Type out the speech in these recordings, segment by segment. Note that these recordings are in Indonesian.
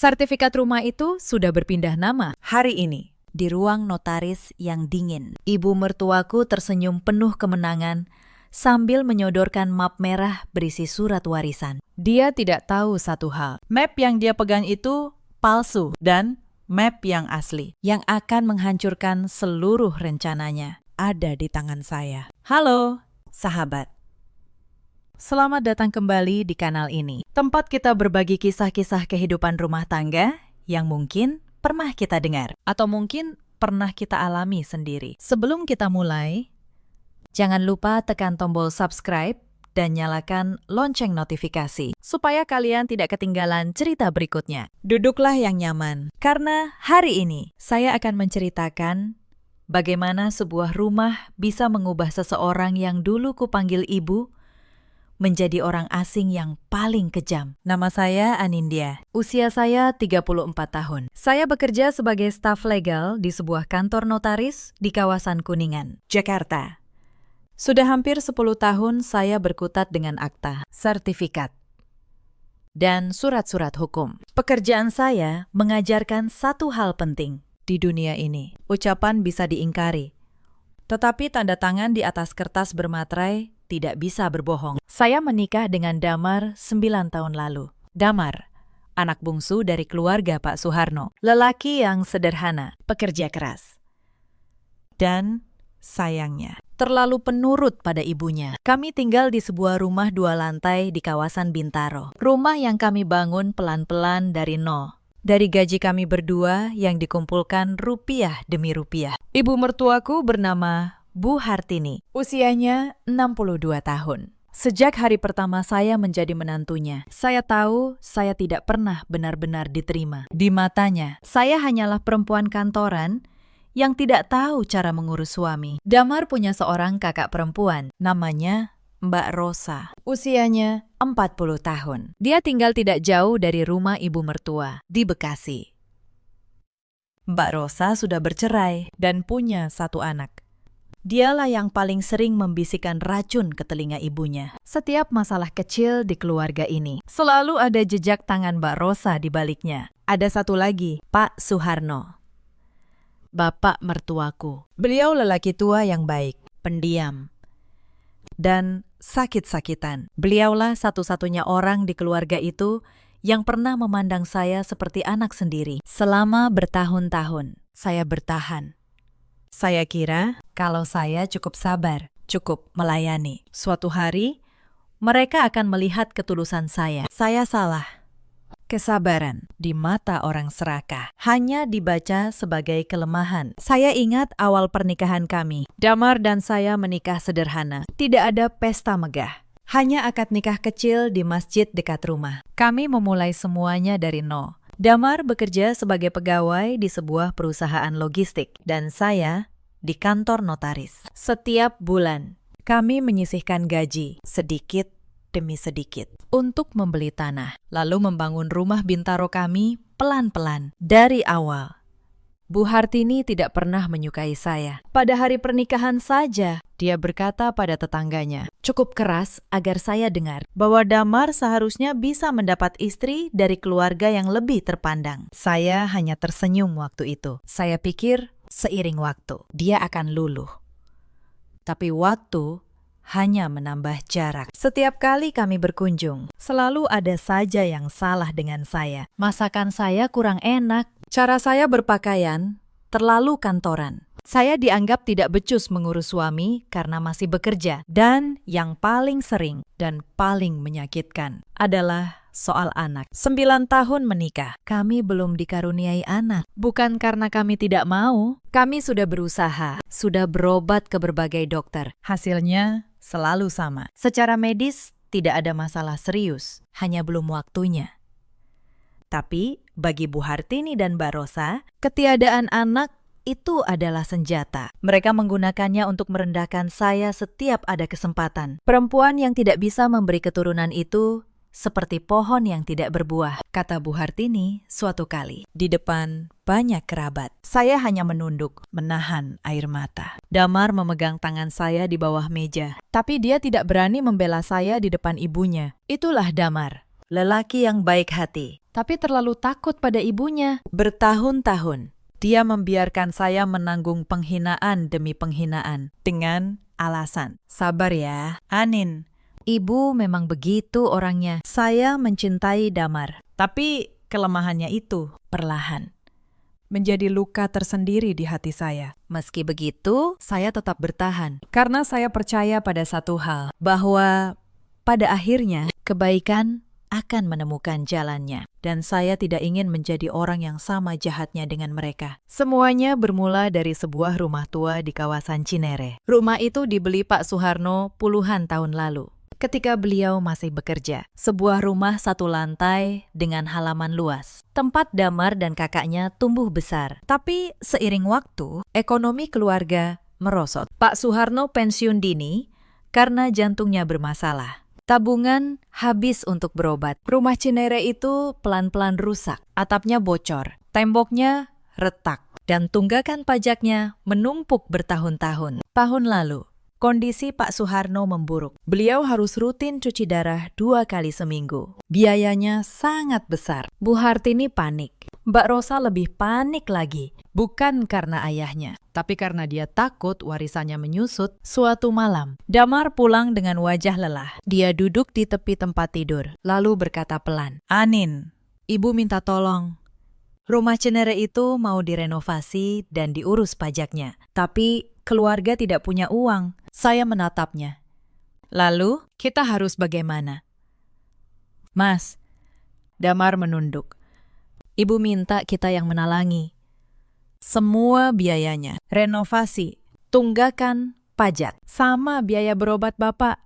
Sertifikat rumah itu sudah berpindah nama. Hari ini, di ruang notaris yang dingin, ibu mertuaku tersenyum penuh kemenangan sambil menyodorkan map merah berisi surat warisan. Dia tidak tahu satu hal. Map yang dia pegang itu palsu dan map yang asli, yang akan menghancurkan seluruh rencananya, ada di tangan saya. Halo, sahabat. Selamat datang kembali di kanal ini, tempat kita berbagi kisah-kisah kehidupan rumah tangga yang mungkin pernah kita dengar, atau mungkin pernah kita alami sendiri. Sebelum kita mulai, jangan lupa tekan tombol subscribe dan nyalakan lonceng notifikasi, supaya kalian tidak ketinggalan cerita berikutnya. Duduklah yang nyaman, karena hari ini saya akan menceritakan bagaimana sebuah rumah bisa mengubah seseorang yang dulu kupanggil ibu menjadi orang asing yang paling kejam. Nama saya Anindya. Usia saya 34 tahun. Saya bekerja sebagai staf legal di sebuah kantor notaris di kawasan Kuningan, Jakarta. Sudah hampir 10 tahun saya berkutat dengan akta, sertifikat, dan surat-surat hukum. Pekerjaan saya mengajarkan satu hal penting di dunia ini. Ucapan bisa diingkari, tetapi tanda tangan di atas kertas bermaterai tidak bisa berbohong. Saya menikah dengan Damar 9 tahun lalu. Damar, anak bungsu dari keluarga Pak Soeharno. Lelaki yang sederhana, pekerja keras. Dan sayangnya, terlalu penurut pada ibunya. Kami tinggal di sebuah rumah 2 lantai di kawasan Bintaro. Rumah yang kami bangun pelan-pelan dari nol. Dari gaji kami berdua yang dikumpulkan rupiah demi rupiah. Ibu mertuaku bernama Bu Hartini, usianya 62 tahun. Sejak hari pertama saya menjadi menantunya, saya tahu saya tidak pernah benar-benar diterima. Di matanya, saya hanyalah perempuan kantoran yang tidak tahu cara mengurus suami. Damar punya seorang kakak perempuan, namanya Mbak Rosa. Usianya 40 tahun. Dia tinggal tidak jauh dari rumah ibu mertua, di Bekasi. Mbak Rosa sudah bercerai dan punya 1 anak. Dialah yang paling sering membisikkan racun ke telinga ibunya. Setiap masalah kecil di keluarga ini, selalu ada jejak tangan Mbak Rosa di baliknya. Ada satu lagi, Pak Soeharno, bapak mertuaku. Beliau lelaki tua yang baik, pendiam, dan sakit-sakitan. Beliaulah satu-satunya orang di keluarga itu yang pernah memandang saya seperti anak sendiri. Selama bertahun-tahun, saya bertahan. Saya kira kalau saya cukup sabar, cukup melayani. Suatu hari, mereka akan melihat ketulusan saya. Saya salah. Kesabaran di mata orang serakah hanya dibaca sebagai kelemahan. Saya ingat awal pernikahan kami. Damar dan saya menikah sederhana. Tidak ada pesta megah. Hanya akad nikah kecil di masjid dekat rumah. Kami memulai semuanya dari nol. Damar bekerja sebagai pegawai di sebuah perusahaan logistik dan saya di kantor notaris. Setiap bulan, kami menyisihkan gaji sedikit demi sedikit untuk membeli tanah, lalu membangun rumah Bintaro kami pelan-pelan. Dari awal, Bu Hartini tidak pernah menyukai saya. Pada hari pernikahan saja, dia berkata pada tetangganya, cukup keras agar saya dengar bahwa Damar seharusnya bisa mendapat istri dari keluarga yang lebih terpandang. Saya hanya tersenyum waktu itu. Saya pikir seiring waktu, dia akan luluh. Tapi waktu hanya menambah jarak. Setiap kali kami berkunjung, selalu ada saja yang salah dengan saya. Masakan saya kurang enak. Cara saya berpakaian terlalu kantoran. Saya dianggap tidak becus mengurus suami karena masih bekerja. Dan yang paling sering dan paling menyakitkan adalah soal anak. 9 tahun menikah, kami belum dikaruniai anak. Bukan karena kami tidak mau, kami sudah berusaha, sudah berobat ke berbagai dokter. Hasilnya selalu sama. Secara medis tidak ada masalah serius, hanya belum waktunya. Tapi bagi Bu Hartini dan Mbak Rosa, ketiadaan anak itu adalah senjata. Mereka menggunakannya untuk merendahkan saya setiap ada kesempatan. Perempuan yang tidak bisa memberi keturunan itu seperti pohon yang tidak berbuah, kata Bu Hartini suatu kali. Di depan banyak kerabat, saya hanya menunduk, menahan air mata. Damar memegang tangan saya di bawah meja, tapi dia tidak berani membela saya di depan ibunya. Itulah Damar, lelaki yang baik hati, tapi terlalu takut pada ibunya. Bertahun-tahun, dia membiarkan saya menanggung penghinaan demi penghinaan dengan alasan. Sabar ya, Anin. Ibu memang begitu orangnya. Saya mencintai Damar, tapi kelemahannya itu perlahan menjadi luka tersendiri di hati saya. Meski begitu, saya tetap bertahan. Karena saya percaya pada satu hal, bahwa pada akhirnya kebaikan akan menemukan jalannya. Dan saya tidak ingin menjadi orang yang sama jahatnya dengan mereka. Semuanya bermula dari sebuah rumah tua di kawasan Cinere. Rumah itu dibeli Pak Suharno puluhan tahun lalu, ketika beliau masih bekerja. Sebuah rumah satu lantai dengan halaman luas. Tempat Damar dan kakaknya tumbuh besar. Tapi seiring waktu, ekonomi keluarga merosot. Pak Suharno pensiun dini karena jantungnya bermasalah. Tabungan habis untuk berobat. Rumah Cinere itu pelan-pelan rusak. Atapnya bocor, temboknya retak, dan tunggakan pajaknya menumpuk bertahun-tahun. Tahun lalu, kondisi Pak Suharno memburuk. Beliau harus rutin cuci darah 2 kali seminggu. Biayanya sangat besar. Bu Hartini panik. Mbak Rosa lebih panik lagi. Bukan karena ayahnya, tapi karena dia takut warisannya menyusut. Suatu malam, Damar pulang dengan wajah lelah. Dia duduk di tepi tempat tidur, lalu berkata pelan, "Anin, ibu minta tolong. Rumah Cinere itu mau direnovasi dan diurus pajaknya. Tapi keluarga tidak punya uang." Saya menatapnya. "Lalu, kita harus bagaimana?" "Mas," Damar menunduk, "ibu minta kita yang menalangi. Semua biayanya, renovasi, tunggakan, pajak, sama biaya berobat Bapak."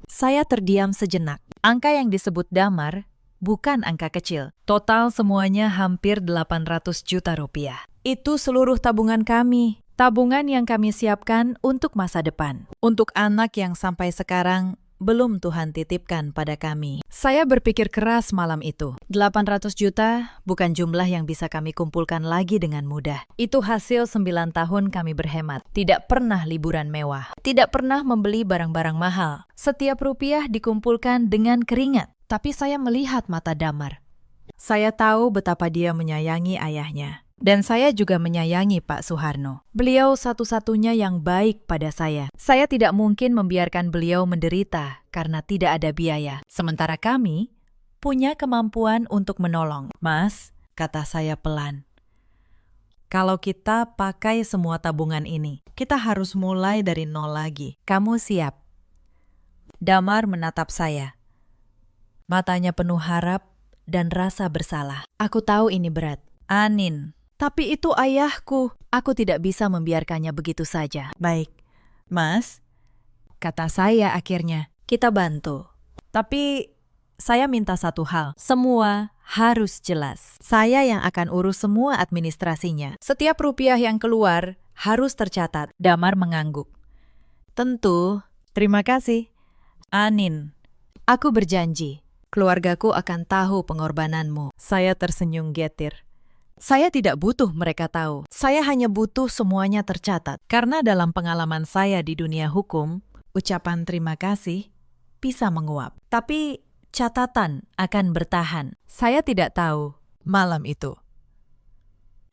Saya terdiam sejenak. Angka yang disebut Damar bukan angka kecil. Total semuanya hampir 800 juta rupiah. Itu seluruh tabungan kami. Tabungan yang kami siapkan untuk masa depan. Untuk anak yang sampai sekarang belum Tuhan titipkan pada kami. Saya berpikir keras malam itu. 800 juta bukan jumlah yang bisa kami kumpulkan lagi dengan mudah. Itu hasil 9 tahun kami berhemat. Tidak pernah liburan mewah. Tidak pernah membeli barang-barang mahal. Setiap rupiah dikumpulkan dengan keringat. Tapi saya melihat mata Damar. Saya tahu betapa dia menyayangi ayahnya. Dan saya juga menyayangi Pak Suharno. Beliau satu-satunya yang baik pada saya. Saya tidak mungkin membiarkan beliau menderita karena tidak ada biaya. Sementara kami punya kemampuan untuk menolong. "Mas," kata saya pelan, "kalau kita pakai semua tabungan ini, kita harus mulai dari nol lagi. Kamu siap?" Damar menatap saya. Matanya penuh harap dan rasa bersalah. "Aku tahu ini berat, Anin. Tapi itu ayahku. Aku tidak bisa membiarkannya begitu saja." "Baik, Mas," kata saya akhirnya. "Kita bantu. Tapi saya minta satu hal. Semua harus jelas. Saya yang akan urus semua administrasinya. Setiap rupiah yang keluar harus tercatat." Damar mengangguk. "Tentu. Terima kasih, Anin. Aku berjanji, keluargaku akan tahu pengorbananmu." Saya tersenyum getir. Saya tidak butuh mereka tahu. Saya hanya butuh semuanya tercatat. Karena dalam pengalaman saya di dunia hukum, ucapan terima kasih bisa menguap. Tapi catatan akan bertahan. Saya tidak tahu malam itu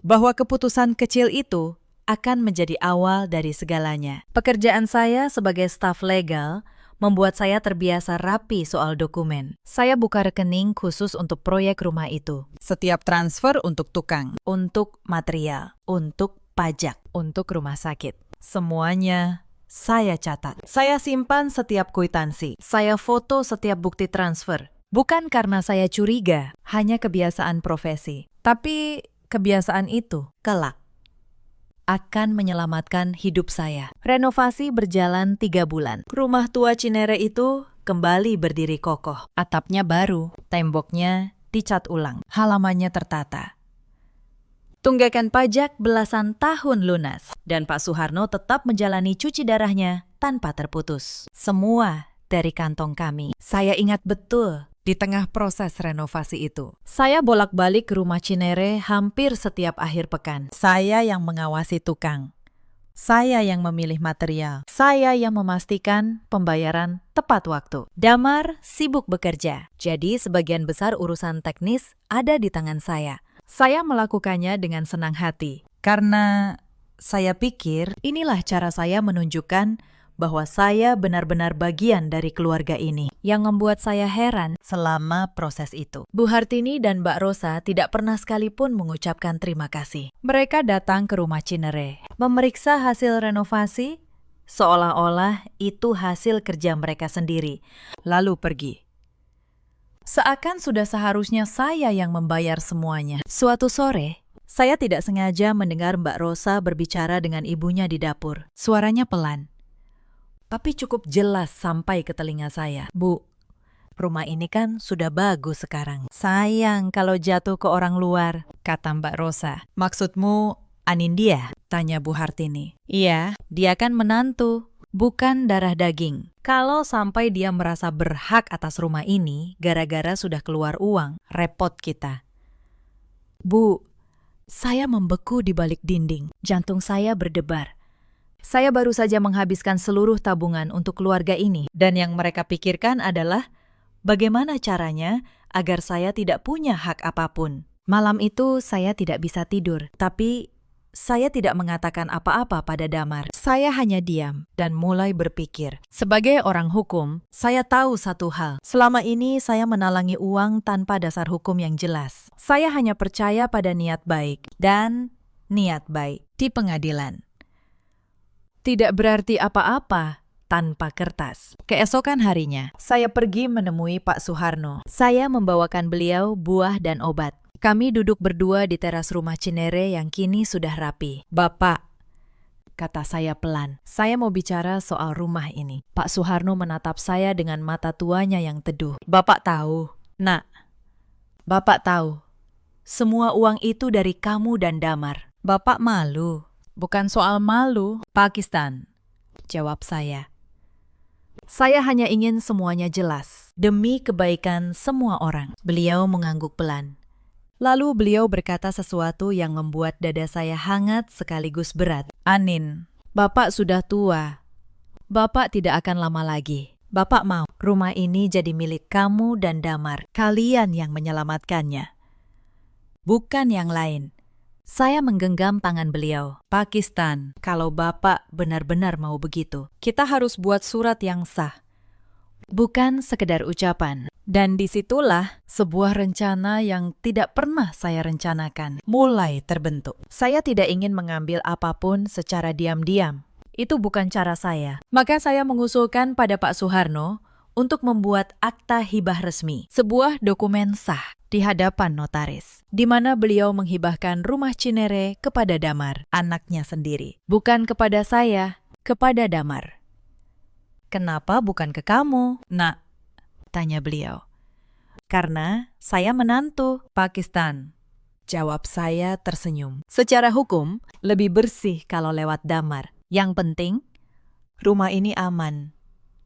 bahwa keputusan kecil itu akan menjadi awal dari segalanya. Pekerjaan saya sebagai staf legal membuat saya terbiasa rapi soal dokumen. Saya buka rekening khusus untuk proyek rumah itu. Setiap transfer untuk tukang, untuk material, untuk pajak, untuk rumah sakit. Semuanya saya catat. Saya simpan setiap kwitansi. Saya foto setiap bukti transfer. Bukan karena saya curiga, hanya kebiasaan profesi. Tapi kebiasaan itu kelak akan menyelamatkan hidup saya. Renovasi berjalan 3 bulan. Rumah tua Cinere itu kembali berdiri kokoh. Atapnya baru, temboknya dicat ulang, halamannya tertata. Tunggakan pajak belasan tahun lunas. Dan Pak Suharno tetap menjalani cuci darahnya tanpa terputus. Semua dari kantong kami. Saya ingat betul di tengah proses renovasi itu. Saya bolak-balik ke rumah Cinere hampir setiap akhir pekan. Saya yang mengawasi tukang. Saya yang memilih material. Saya yang memastikan pembayaran tepat waktu. Damar sibuk bekerja, jadi sebagian besar urusan teknis ada di tangan saya. Saya melakukannya dengan senang hati. Karena saya pikir inilah cara saya menunjukkan bahwa saya benar-benar bagian dari keluarga ini. Yang membuat saya heran selama proses itu, Bu Hartini dan Mbak Rosa tidak pernah sekalipun mengucapkan terima kasih. mereka datang ke rumah Cinere, Memeriksa hasil renovasi, seolah-olah itu hasil kerja mereka sendiri, lalu pergi. seakan sudah seharusnya saya yang membayar semuanya. Suatu sore, saya tidak sengaja mendengar Mbak Rosa berbicara dengan ibunya di dapur. Suaranya pelan, Tapi cukup jelas sampai ke telinga saya. Bu, rumah ini kan sudah bagus sekarang. Sayang kalau jatuh ke orang luar, kata Mbak Rosa. Maksudmu Anindya? Tanya Bu Hartini. Iya, dia kan menantu, bukan darah daging. Kalau sampai dia merasa berhak atas rumah ini gara-gara sudah keluar uang, repot kita. Bu, saya membeku di balik dinding. Jantung saya berdebar. Saya baru saja menghabiskan seluruh tabungan untuk keluarga ini. Dan yang mereka pikirkan adalah bagaimana caranya agar saya tidak punya hak apapun. Malam itu saya tidak bisa tidur. Tapi saya tidak mengatakan apa-apa pada Damar. Saya hanya diam dan mulai berpikir. Sebagai orang hukum, saya tahu satu hal. Selama ini saya menalangi uang tanpa dasar hukum yang jelas. Saya hanya percaya pada niat baik dan niat baik di pengadilan. Tidak berarti apa-apa tanpa kertas. Keesokan harinya, Saya pergi menemui Pak Suharno. saya membawakan beliau buah dan obat. Kami duduk berdua di teras rumah Cinere yang kini sudah rapi. Bapak, kata saya pelan, saya mau bicara soal rumah ini. Pak Suharno menatap saya dengan mata tuanya yang teduh. Bapak tahu, Nak. Bapak tahu, semua uang itu dari kamu dan Damar. Bapak malu. Bukan soal malu, Pakistan, jawab saya. Saya hanya ingin semuanya jelas. Demi kebaikan semua orang. Beliau mengangguk pelan. Lalu beliau berkata sesuatu yang membuat dada saya hangat sekaligus berat. Anin, Bapak sudah tua. Bapak tidak akan lama lagi. Bapak mau rumah ini jadi milik kamu dan Damar. Kalian yang menyelamatkannya. Bukan yang lain. Saya menggenggam tangan beliau. Pakistan, kalau Bapak benar-benar mau begitu, kita harus buat surat yang sah. Bukan sekedar ucapan. Dan disitulah sebuah rencana yang tidak pernah saya rencanakan mulai terbentuk. Saya tidak ingin mengambil apapun secara diam-diam. Itu bukan cara saya. Maka saya mengusulkan pada Pak Suharno untuk membuat akta hibah resmi, sebuah dokumen sah di hadapan notaris, di mana beliau menghibahkan rumah Cinere kepada Damar, anaknya sendiri. Bukan kepada saya, kepada Damar. Kenapa bukan ke kamu, Nak? Tanya beliau. Karena saya menantu Pakistan. Jawab saya tersenyum. Secara hukum, lebih bersih kalau lewat Damar. Yang penting, rumah ini aman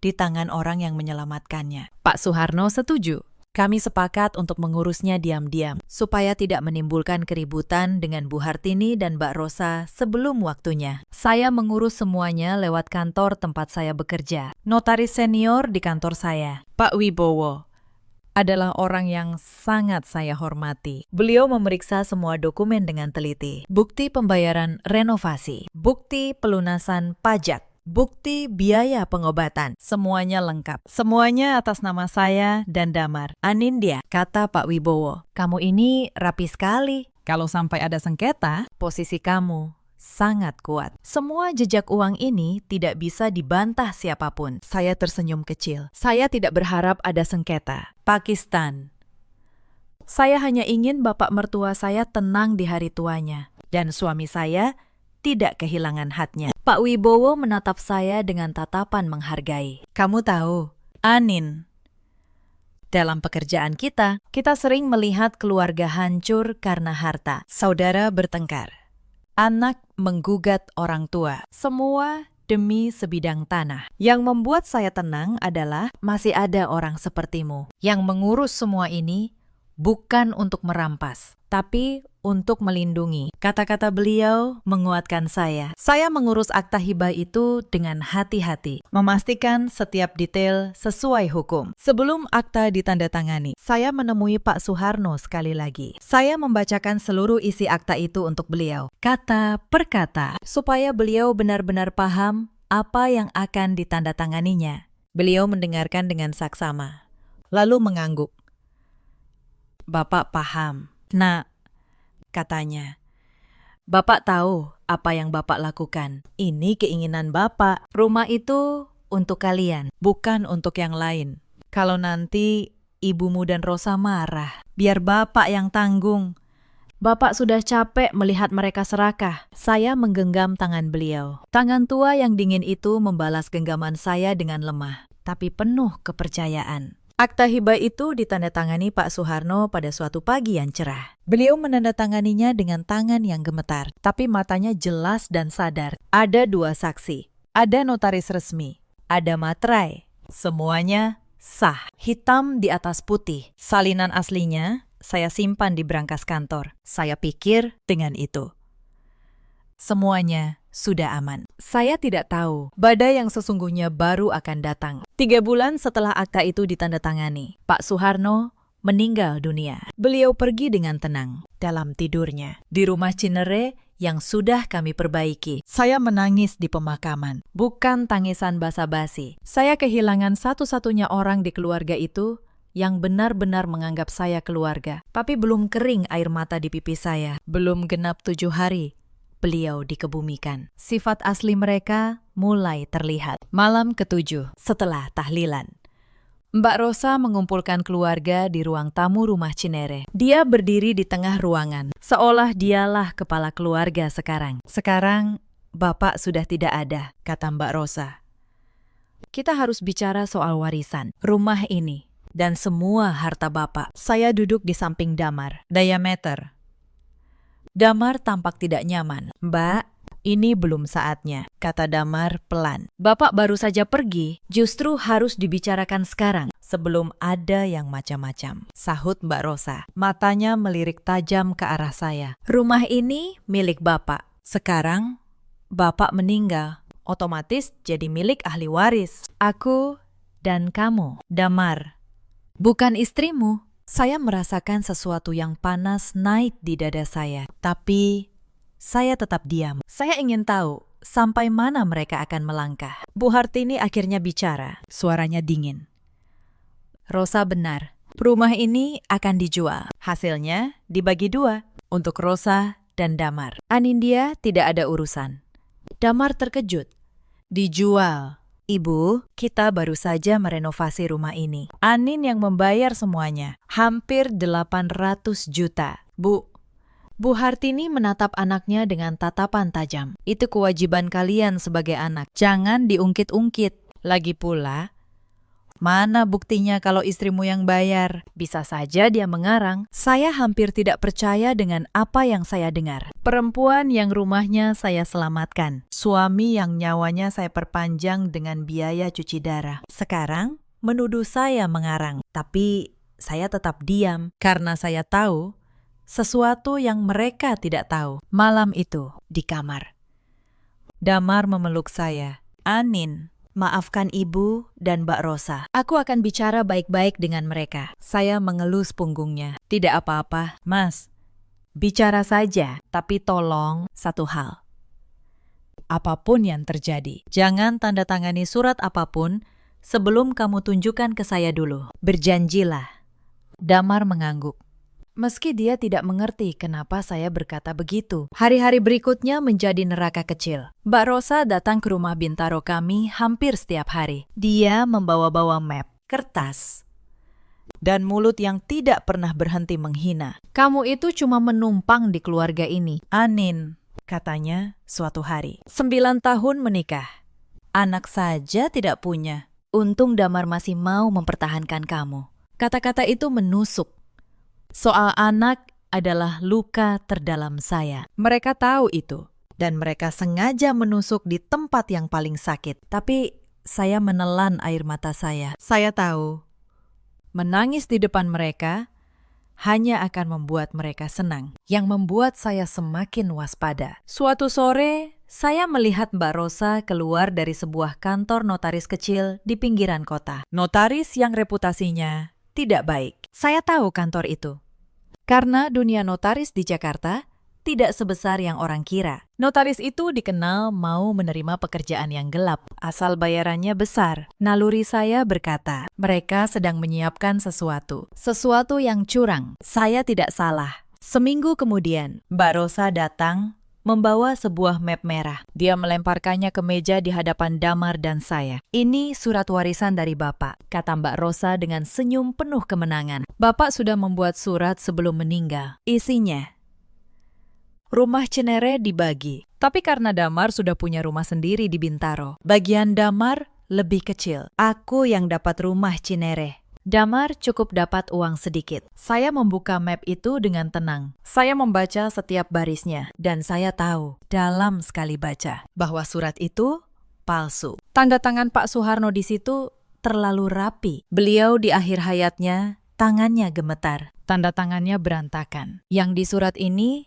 di tangan orang yang menyelamatkannya. Pak Suharno setuju. Kami sepakat untuk mengurusnya diam-diam, supaya tidak menimbulkan keributan dengan Bu Hartini dan Mbak Rosa sebelum waktunya. Saya mengurus semuanya lewat kantor tempat saya bekerja. Notaris senior di kantor saya, Pak Wibowo, adalah orang yang sangat saya hormati. Beliau memeriksa semua dokumen dengan teliti. Bukti pembayaran renovasi, bukti pelunasan pajak, bukti biaya pengobatan, semuanya lengkap. Semuanya atas nama saya dan Damar. Anindya, kata Pak Wibowo, kamu ini rapi sekali. Kalau sampai ada sengketa, posisi kamu sangat kuat. Semua jejak uang ini tidak bisa dibantah siapapun. Saya tersenyum kecil. Saya tidak berharap ada sengketa. Pakistan. Saya hanya ingin bapak mertua saya tenang di hari tuanya. Dan suami saya tidak kehilangan hatnya. Pak Wibowo menatap saya dengan tatapan menghargai. Kamu tahu, Anin, dalam pekerjaan kita sering melihat keluarga hancur karena harta. Saudara bertengkar. Anak menggugat orang tua. Semua demi sebidang tanah. Yang membuat saya tenang adalah masih ada orang sepertimu yang mengurus semua ini bukan untuk merampas, tapi untuk melindungi. Kata-kata beliau menguatkan saya. Saya mengurus akta hibah itu dengan hati-hati, memastikan setiap detail sesuai hukum. Sebelum akta ditandatangani, saya menemui Pak Suharno sekali lagi. Saya membacakan seluruh isi akta itu untuk beliau, kata per kata, supaya beliau benar-benar paham apa yang akan ditandatanganinya. Beliau mendengarkan dengan saksama, lalu mengangguk. Bapak paham. Nah, katanya, Bapak tahu apa yang Bapak lakukan. Ini keinginan Bapak. Rumah itu untuk kalian, bukan untuk yang lain. Kalau nanti ibumu dan Rosa marah, biar Bapak yang tanggung. Bapak sudah capek melihat mereka serakah. Saya menggenggam tangan beliau. Tangan tua yang dingin itu membalas genggaman saya dengan lemah, tapi penuh kepercayaan. Akta hibah itu ditandatangani Pak Suharno pada suatu pagi yang cerah. Beliau menandatanganinya dengan tangan yang gemetar, tapi matanya jelas dan sadar. Ada 2 saksi, ada notaris resmi, ada materai. Semuanya sah, hitam di atas putih. Salinan aslinya saya simpan di brankas kantor. Saya pikir dengan itu semuanya sudah aman. Saya tidak tahu, badai yang sesungguhnya baru akan datang. 3 bulan setelah akta itu ditandatangani, Pak Suharno meninggal dunia. Beliau pergi dengan tenang dalam tidurnya di rumah Cinere yang sudah kami perbaiki. Saya menangis di pemakaman, bukan tangisan basa-basi. Saya kehilangan satu-satunya orang di keluarga itu yang benar-benar menganggap saya keluarga. Tapi belum kering air mata di pipi saya. Belum genap 7 hari beliau dikebumikan. Sifat asli mereka mulai terlihat. Malam ke-7 setelah tahlilan, Mbak Rosa mengumpulkan keluarga di ruang tamu rumah Cinere. Dia berdiri di tengah ruangan, seolah dialah kepala keluarga sekarang. Sekarang Bapak sudah tidak ada, kata Mbak Rosa. Kita harus bicara soal warisan, rumah ini, dan semua harta Bapak. Saya duduk di samping Damar. Diameter. Damar tampak tidak nyaman. Mbak, ini belum saatnya, kata Damar pelan. Bapak baru saja pergi, justru harus dibicarakan sekarang, sebelum ada yang macam-macam, sahut Mbak Rosa. Matanya melirik tajam ke arah saya. Rumah ini milik Bapak. Sekarang, Bapak meninggal, otomatis jadi milik ahli waris. Aku dan kamu, Damar, bukan istrimu. Saya merasakan sesuatu yang panas naik di dada saya, tapi saya tetap diam. Saya ingin tahu sampai mana mereka akan melangkah. Bu Hartini akhirnya bicara, suaranya dingin. Rosa benar, rumah ini akan dijual. Hasilnya dibagi 2 untuk Rosa dan Damar. Anindya tidak ada urusan. Damar terkejut. Dijual. Ibu, kita baru saja merenovasi rumah ini. Anin yang membayar semuanya, hampir 800 juta. Bu Hartini menatap anaknya dengan tatapan tajam. Itu kewajiban kalian sebagai anak. Jangan diungkit-ungkit. Lagi pula, mana buktinya kalau istrimu yang bayar? Bisa saja dia mengarang. Saya hampir tidak percaya dengan apa yang saya dengar. Perempuan yang rumahnya saya selamatkan. Suami yang nyawanya saya perpanjang dengan biaya cuci darah. Sekarang menuduh saya mengarang. Tapi saya tetap diam karena saya tahu sesuatu yang mereka tidak tahu. Malam itu di kamar, Damar memeluk saya. Anin, maafkan Ibu dan Mbak Rosa. Aku akan bicara baik-baik dengan mereka. Saya mengelus punggungnya. Tidak apa-apa, Mas. Bicara saja, tapi tolong satu hal. Apapun yang terjadi, jangan tanda tangani surat apapun sebelum kamu tunjukkan ke saya dulu. Berjanjilah. Damar mengangguk. Meski dia tidak mengerti kenapa saya berkata begitu. Hari-hari berikutnya menjadi neraka kecil. Mbak Rosa datang ke rumah Bintaro kami hampir setiap hari. Dia membawa-bawa map, kertas, dan mulut yang tidak pernah berhenti menghina. Kamu itu cuma menumpang di keluarga ini. Anin, katanya suatu hari. 9 tahun menikah. Anak saja tidak punya. Untung Damar masih mau mempertahankan kamu. Kata-kata itu menusuk. Soal anak adalah luka terdalam saya. Mereka tahu itu, dan mereka sengaja menusuk di tempat yang paling sakit. Tapi saya menelan air mata saya. Saya tahu, menangis di depan mereka hanya akan membuat mereka senang, yang membuat saya semakin waspada. Suatu sore, saya melihat Mbak Rosa keluar dari sebuah kantor notaris kecil di pinggiran kota. Notaris yang reputasinya tidak baik. Saya tahu kantor itu, karena dunia notaris di Jakarta tidak sebesar yang orang kira. Notaris itu dikenal mau menerima pekerjaan yang gelap, asal bayarannya besar. Naluri saya berkata, mereka sedang menyiapkan sesuatu yang curang. Saya tidak salah. Seminggu kemudian, Mbak Rosa datang membawa sebuah map merah. Dia melemparkannya ke meja di hadapan Damar dan saya. Ini surat warisan dari Bapak, kata Mbak Rosa dengan senyum penuh kemenangan. Bapak sudah membuat surat sebelum meninggal. Isinya, rumah Cinere dibagi. Tapi karena Damar sudah punya rumah sendiri di Bintaro, bagian Damar lebih kecil. Aku yang dapat rumah Cinere. Damar cukup dapat uang sedikit. Saya membuka map itu dengan tenang. Saya membaca setiap barisnya. Dan saya tahu, dalam sekali baca, bahwa surat itu palsu. Tanda tangan Pak Suharno di situ terlalu rapi. Beliau di akhir hayatnya, tangannya gemetar. Tanda tangannya berantakan. Yang di surat ini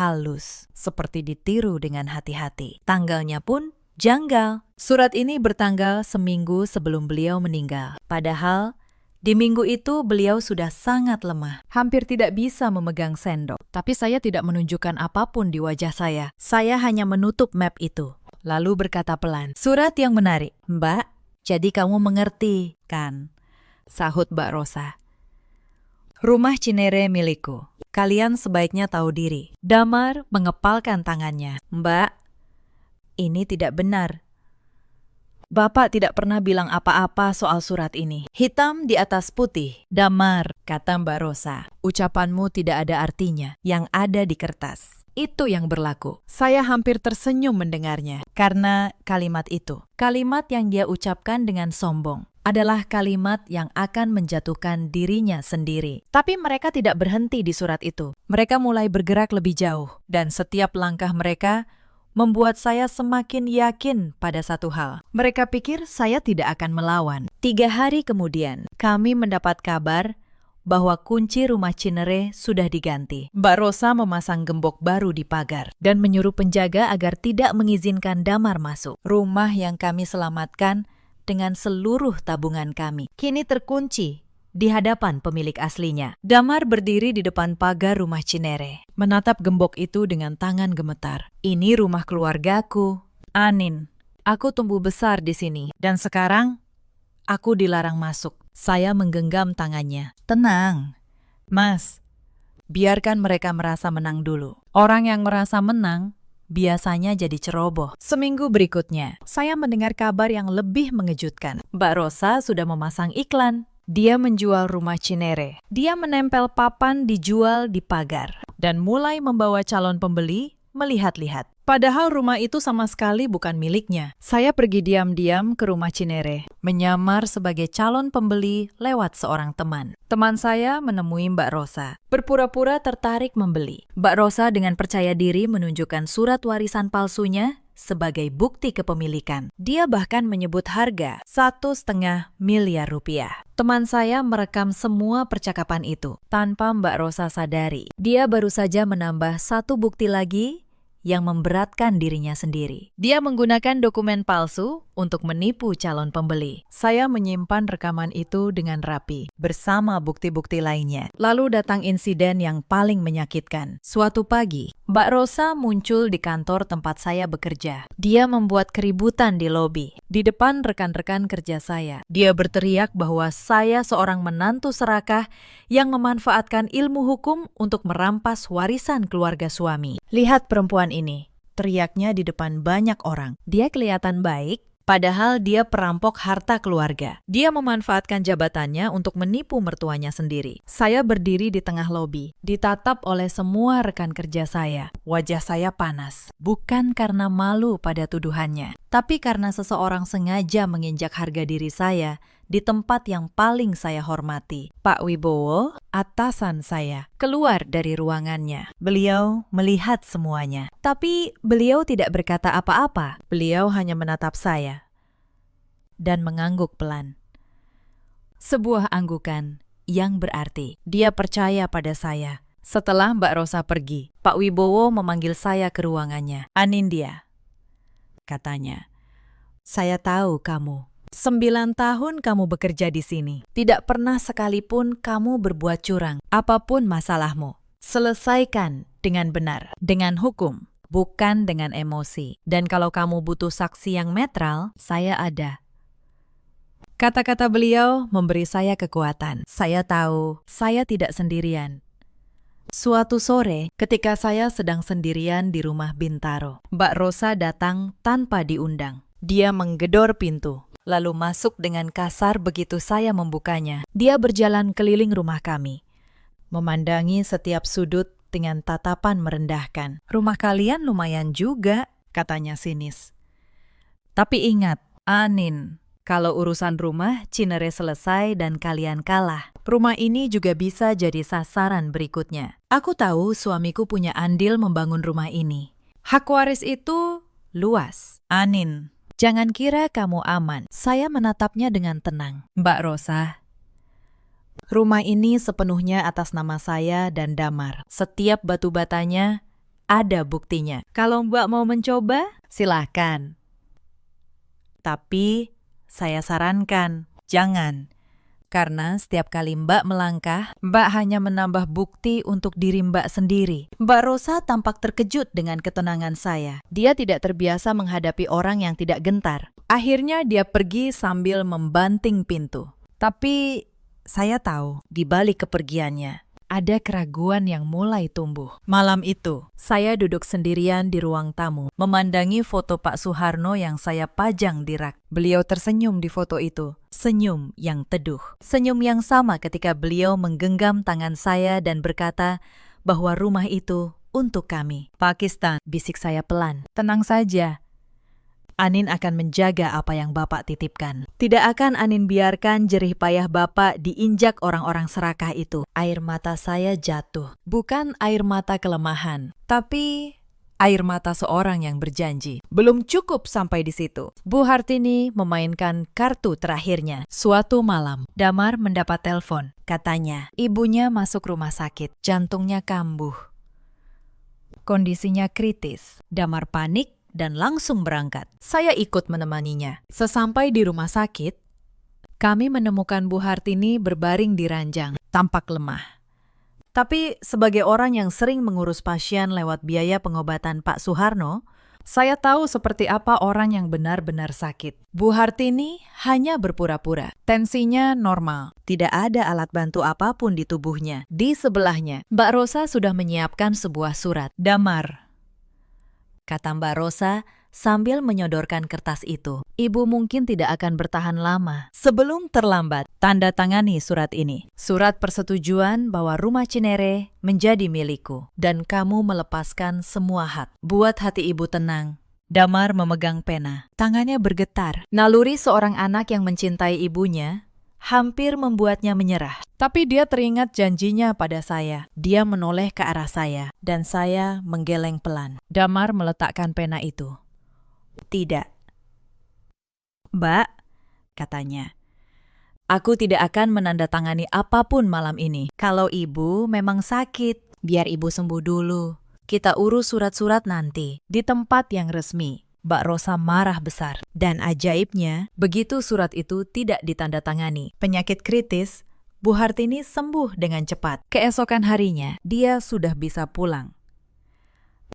halus, seperti ditiru dengan hati-hati. Tanggalnya pun janggal. Surat ini bertanggal seminggu sebelum beliau meninggal. Padahal, di minggu itu beliau sudah sangat lemah. Hampir tidak bisa memegang sendok. Tapi saya tidak menunjukkan apapun di wajah saya. Saya hanya menutup map itu. Lalu berkata pelan, surat yang menarik. Mbak, jadi kamu mengerti, kan? Sahut Mbak Rosa. Rumah Cinere milikku. Kalian sebaiknya tahu diri. Damar mengepalkan tangannya. Mbak, ini tidak benar. Bapak tidak pernah bilang apa-apa soal surat ini. Hitam di atas putih. Damar, kata Mbak Rosa. Ucapanmu tidak ada artinya. Yang ada di kertas. Itu yang berlaku. Saya hampir tersenyum mendengarnya. Karena kalimat itu, kalimat yang dia ucapkan dengan sombong, adalah kalimat yang akan menjatuhkan dirinya sendiri. Tapi mereka tidak berhenti di surat itu. Mereka mulai bergerak lebih jauh. Dan setiap langkah mereka membuat saya semakin yakin pada satu hal. Mereka pikir saya tidak akan melawan. 3 hari kemudian, kami mendapat kabar bahwa kunci rumah Cinere sudah diganti. Mbak Rosa memasang gembok baru di pagar dan menyuruh penjaga agar tidak mengizinkan Damar masuk. Rumah yang kami selamatkan dengan seluruh tabungan kami kini terkunci di hadapan pemilik aslinya. Damar berdiri di depan pagar rumah Cinere, menatap gembok itu dengan tangan gemetar. Ini rumah keluargaku, Anin. Aku tumbuh besar di sini, dan sekarang aku dilarang masuk. Saya menggenggam tangannya. Tenang, Mas. Biarkan mereka merasa menang dulu. Orang yang merasa menang biasanya jadi ceroboh. Seminggu berikutnya, saya mendengar kabar yang lebih mengejutkan. Mbak Rosa sudah memasang iklan. Dia menjual rumah Cinere. Dia menempel papan dijual di pagar dan mulai membawa calon pembeli melihat-lihat. Padahal rumah itu sama sekali bukan miliknya. Saya pergi diam-diam ke rumah Cinere, menyamar sebagai calon pembeli lewat seorang teman. Teman saya menemui Mbak Rosa, berpura-pura tertarik membeli. Mbak Rosa dengan percaya diri menunjukkan surat warisan palsunya sebagai bukti kepemilikan. Dia bahkan menyebut harga 1,5 miliar rupiah. Teman saya merekam semua percakapan itu tanpa Mbak Rosa sadari. Dia baru saja menambah satu bukti lagi yang memberatkan dirinya sendiri. Dia menggunakan dokumen palsu untuk menipu calon pembeli. Saya menyimpan rekaman itu dengan rapi, bersama bukti-bukti lainnya. Lalu datang insiden yang paling menyakitkan. Suatu pagi, Mbak Rosa muncul di kantor tempat saya bekerja. Dia membuat keributan di lobi, di depan rekan-rekan kerja saya. Dia berteriak bahwa saya seorang menantu serakah yang memanfaatkan ilmu hukum untuk merampas warisan keluarga suami. Lihat perempuan ini, teriaknya di depan banyak orang. Dia kelihatan baik, padahal dia perampok harta keluarga. Dia memanfaatkan jabatannya untuk menipu mertuanya sendiri. Saya berdiri di tengah lobi, ditatap oleh semua rekan kerja saya. Wajah saya panas, bukan karena malu pada tuduhannya, tapi karena seseorang sengaja menginjak harga diri saya di tempat yang paling saya hormati. Pak Wibowo, atasan saya, keluar dari ruangannya. Beliau melihat semuanya. Tapi beliau tidak berkata apa-apa. Beliau hanya menatap saya dan mengangguk pelan. Sebuah anggukan yang berarti. Dia percaya pada saya. Setelah Mbak Rosa pergi, Pak Wibowo memanggil saya ke ruangannya. "Anindya," katanya, "saya tahu kamu. 9 tahun kamu bekerja di sini. Tidak pernah sekalipun kamu berbuat curang. Apapun masalahmu, selesaikan dengan benar, dengan hukum, bukan dengan emosi. Dan kalau kamu butuh saksi yang netral, saya ada." Kata-kata beliau memberi saya kekuatan. Saya tahu saya tidak sendirian. Suatu sore, ketika saya sedang sendirian di rumah Bintaro, Mbak Rosa datang tanpa diundang. Dia menggedor pintu, lalu masuk dengan kasar begitu saya membukanya. Dia berjalan keliling rumah kami, memandangi setiap sudut dengan tatapan merendahkan. "Rumah kalian lumayan juga," katanya sinis. "Tapi ingat, Anin, kalau urusan rumah Cinere selesai dan kalian kalah, rumah ini juga bisa jadi sasaran berikutnya. Aku tahu suamiku punya andil membangun rumah ini. Hak waris itu luas. Anin, jangan kira kamu aman." Saya menatapnya dengan tenang. "Mbak Rosa, rumah ini sepenuhnya atas nama saya dan Damar. Setiap batu batanya ada buktinya. Kalau Mbak mau mencoba, silahkan. Tapi saya sarankan, jangan. Karena setiap kali Mbak melangkah, Mbak hanya menambah bukti untuk diri Mbak sendiri." Mbak Rosa tampak terkejut dengan ketenangan saya. Dia tidak terbiasa menghadapi orang yang tidak gentar. Akhirnya dia pergi sambil membanting pintu. Tapi saya tahu, di balik kepergiannya, ada keraguan yang mulai tumbuh. Malam itu, saya duduk sendirian di ruang tamu, memandangi foto Pak Suharno yang saya pajang di rak. Beliau tersenyum di foto itu. Senyum yang teduh. Senyum yang sama ketika beliau menggenggam tangan saya dan berkata bahwa rumah itu untuk kami. "Pakistan," bisik saya pelan. "Tenang saja. Anin akan menjaga apa yang Bapak titipkan. Tidak akan Anin biarkan jerih payah Bapak diinjak orang-orang serakah itu." Air mata saya jatuh. Bukan air mata kelemahan, tapi air mata seorang yang berjanji. Belum cukup sampai di situ. Bu Hartini memainkan kartu terakhirnya. Suatu malam, Damar mendapat telepon. Katanya, ibunya masuk rumah sakit. Jantungnya kambuh. Kondisinya kritis. Damar panik dan langsung berangkat. Saya ikut menemaninya. Sesampai di rumah sakit, kami menemukan Bu Hartini berbaring di ranjang, tampak lemah. Tapi sebagai orang yang sering mengurus pasien lewat biaya pengobatan Pak Suharno, saya tahu seperti apa orang yang benar-benar sakit. Bu Hartini hanya berpura-pura. Tensinya normal. Tidak ada alat bantu apapun di tubuhnya. Di sebelahnya, Mbak Rosa sudah menyiapkan sebuah surat. "Damar," kata Mbak Rosa sambil menyodorkan kertas itu. "Ibu mungkin tidak akan bertahan lama. Sebelum terlambat, tanda tangani surat ini. Surat persetujuan bahwa rumah Cinere menjadi milikku. Dan kamu melepaskan semua hak. Buat hati ibu tenang." Damar memegang pena. Tangannya bergetar. Naluri seorang anak yang mencintai ibunya hampir membuatnya menyerah. Tapi dia teringat janjinya pada saya. Dia menoleh ke arah saya, dan saya menggeleng pelan. Damar meletakkan pena itu. "Tidak." "Mbak," katanya, "aku tidak akan menandatangani apapun malam ini. Kalau ibu memang sakit, biar ibu sembuh dulu. Kita urus surat-surat nanti, di tempat yang resmi." Mbak Rosa marah besar. Dan ajaibnya, begitu surat itu tidak ditandatangani, penyakit kritis, Bu Hartini sembuh dengan cepat. Keesokan harinya, dia sudah bisa pulang.